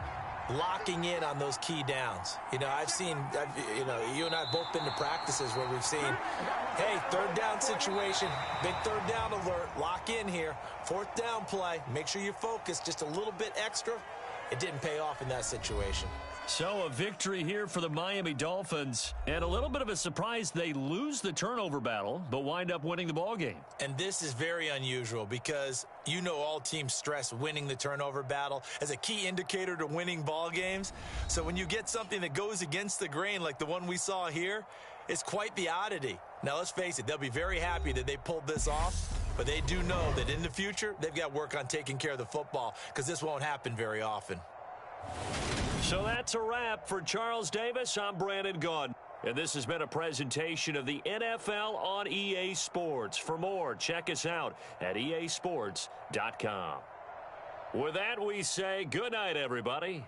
Speaker 2: locking in on those key downs. You know, you and I have both been to practices where we've seen, hey, 3rd down situation, big 3rd down alert, lock in here, 4th down play, make sure you focus just a little bit extra. It didn't pay off in that situation.
Speaker 1: So a victory here for the Miami Dolphins, and a little bit of a surprise. They lose the turnover battle, but wind up winning the ball game.
Speaker 2: And this is very unusual because you know all teams stress winning the turnover battle as a key indicator to winning ball games. So when you get something that goes against the grain like the one we saw here, it's quite the oddity. Now let's face it, they'll be very happy that they pulled this off, but they do know that in the future they've got work on taking care of the football because this won't happen very often.
Speaker 1: So that's a wrap for Charles Davis. I'm Brandon Gunn. And this has been a presentation of the NFL on EA Sports. For more, check us out at easports.com. With that, we say good night, everybody.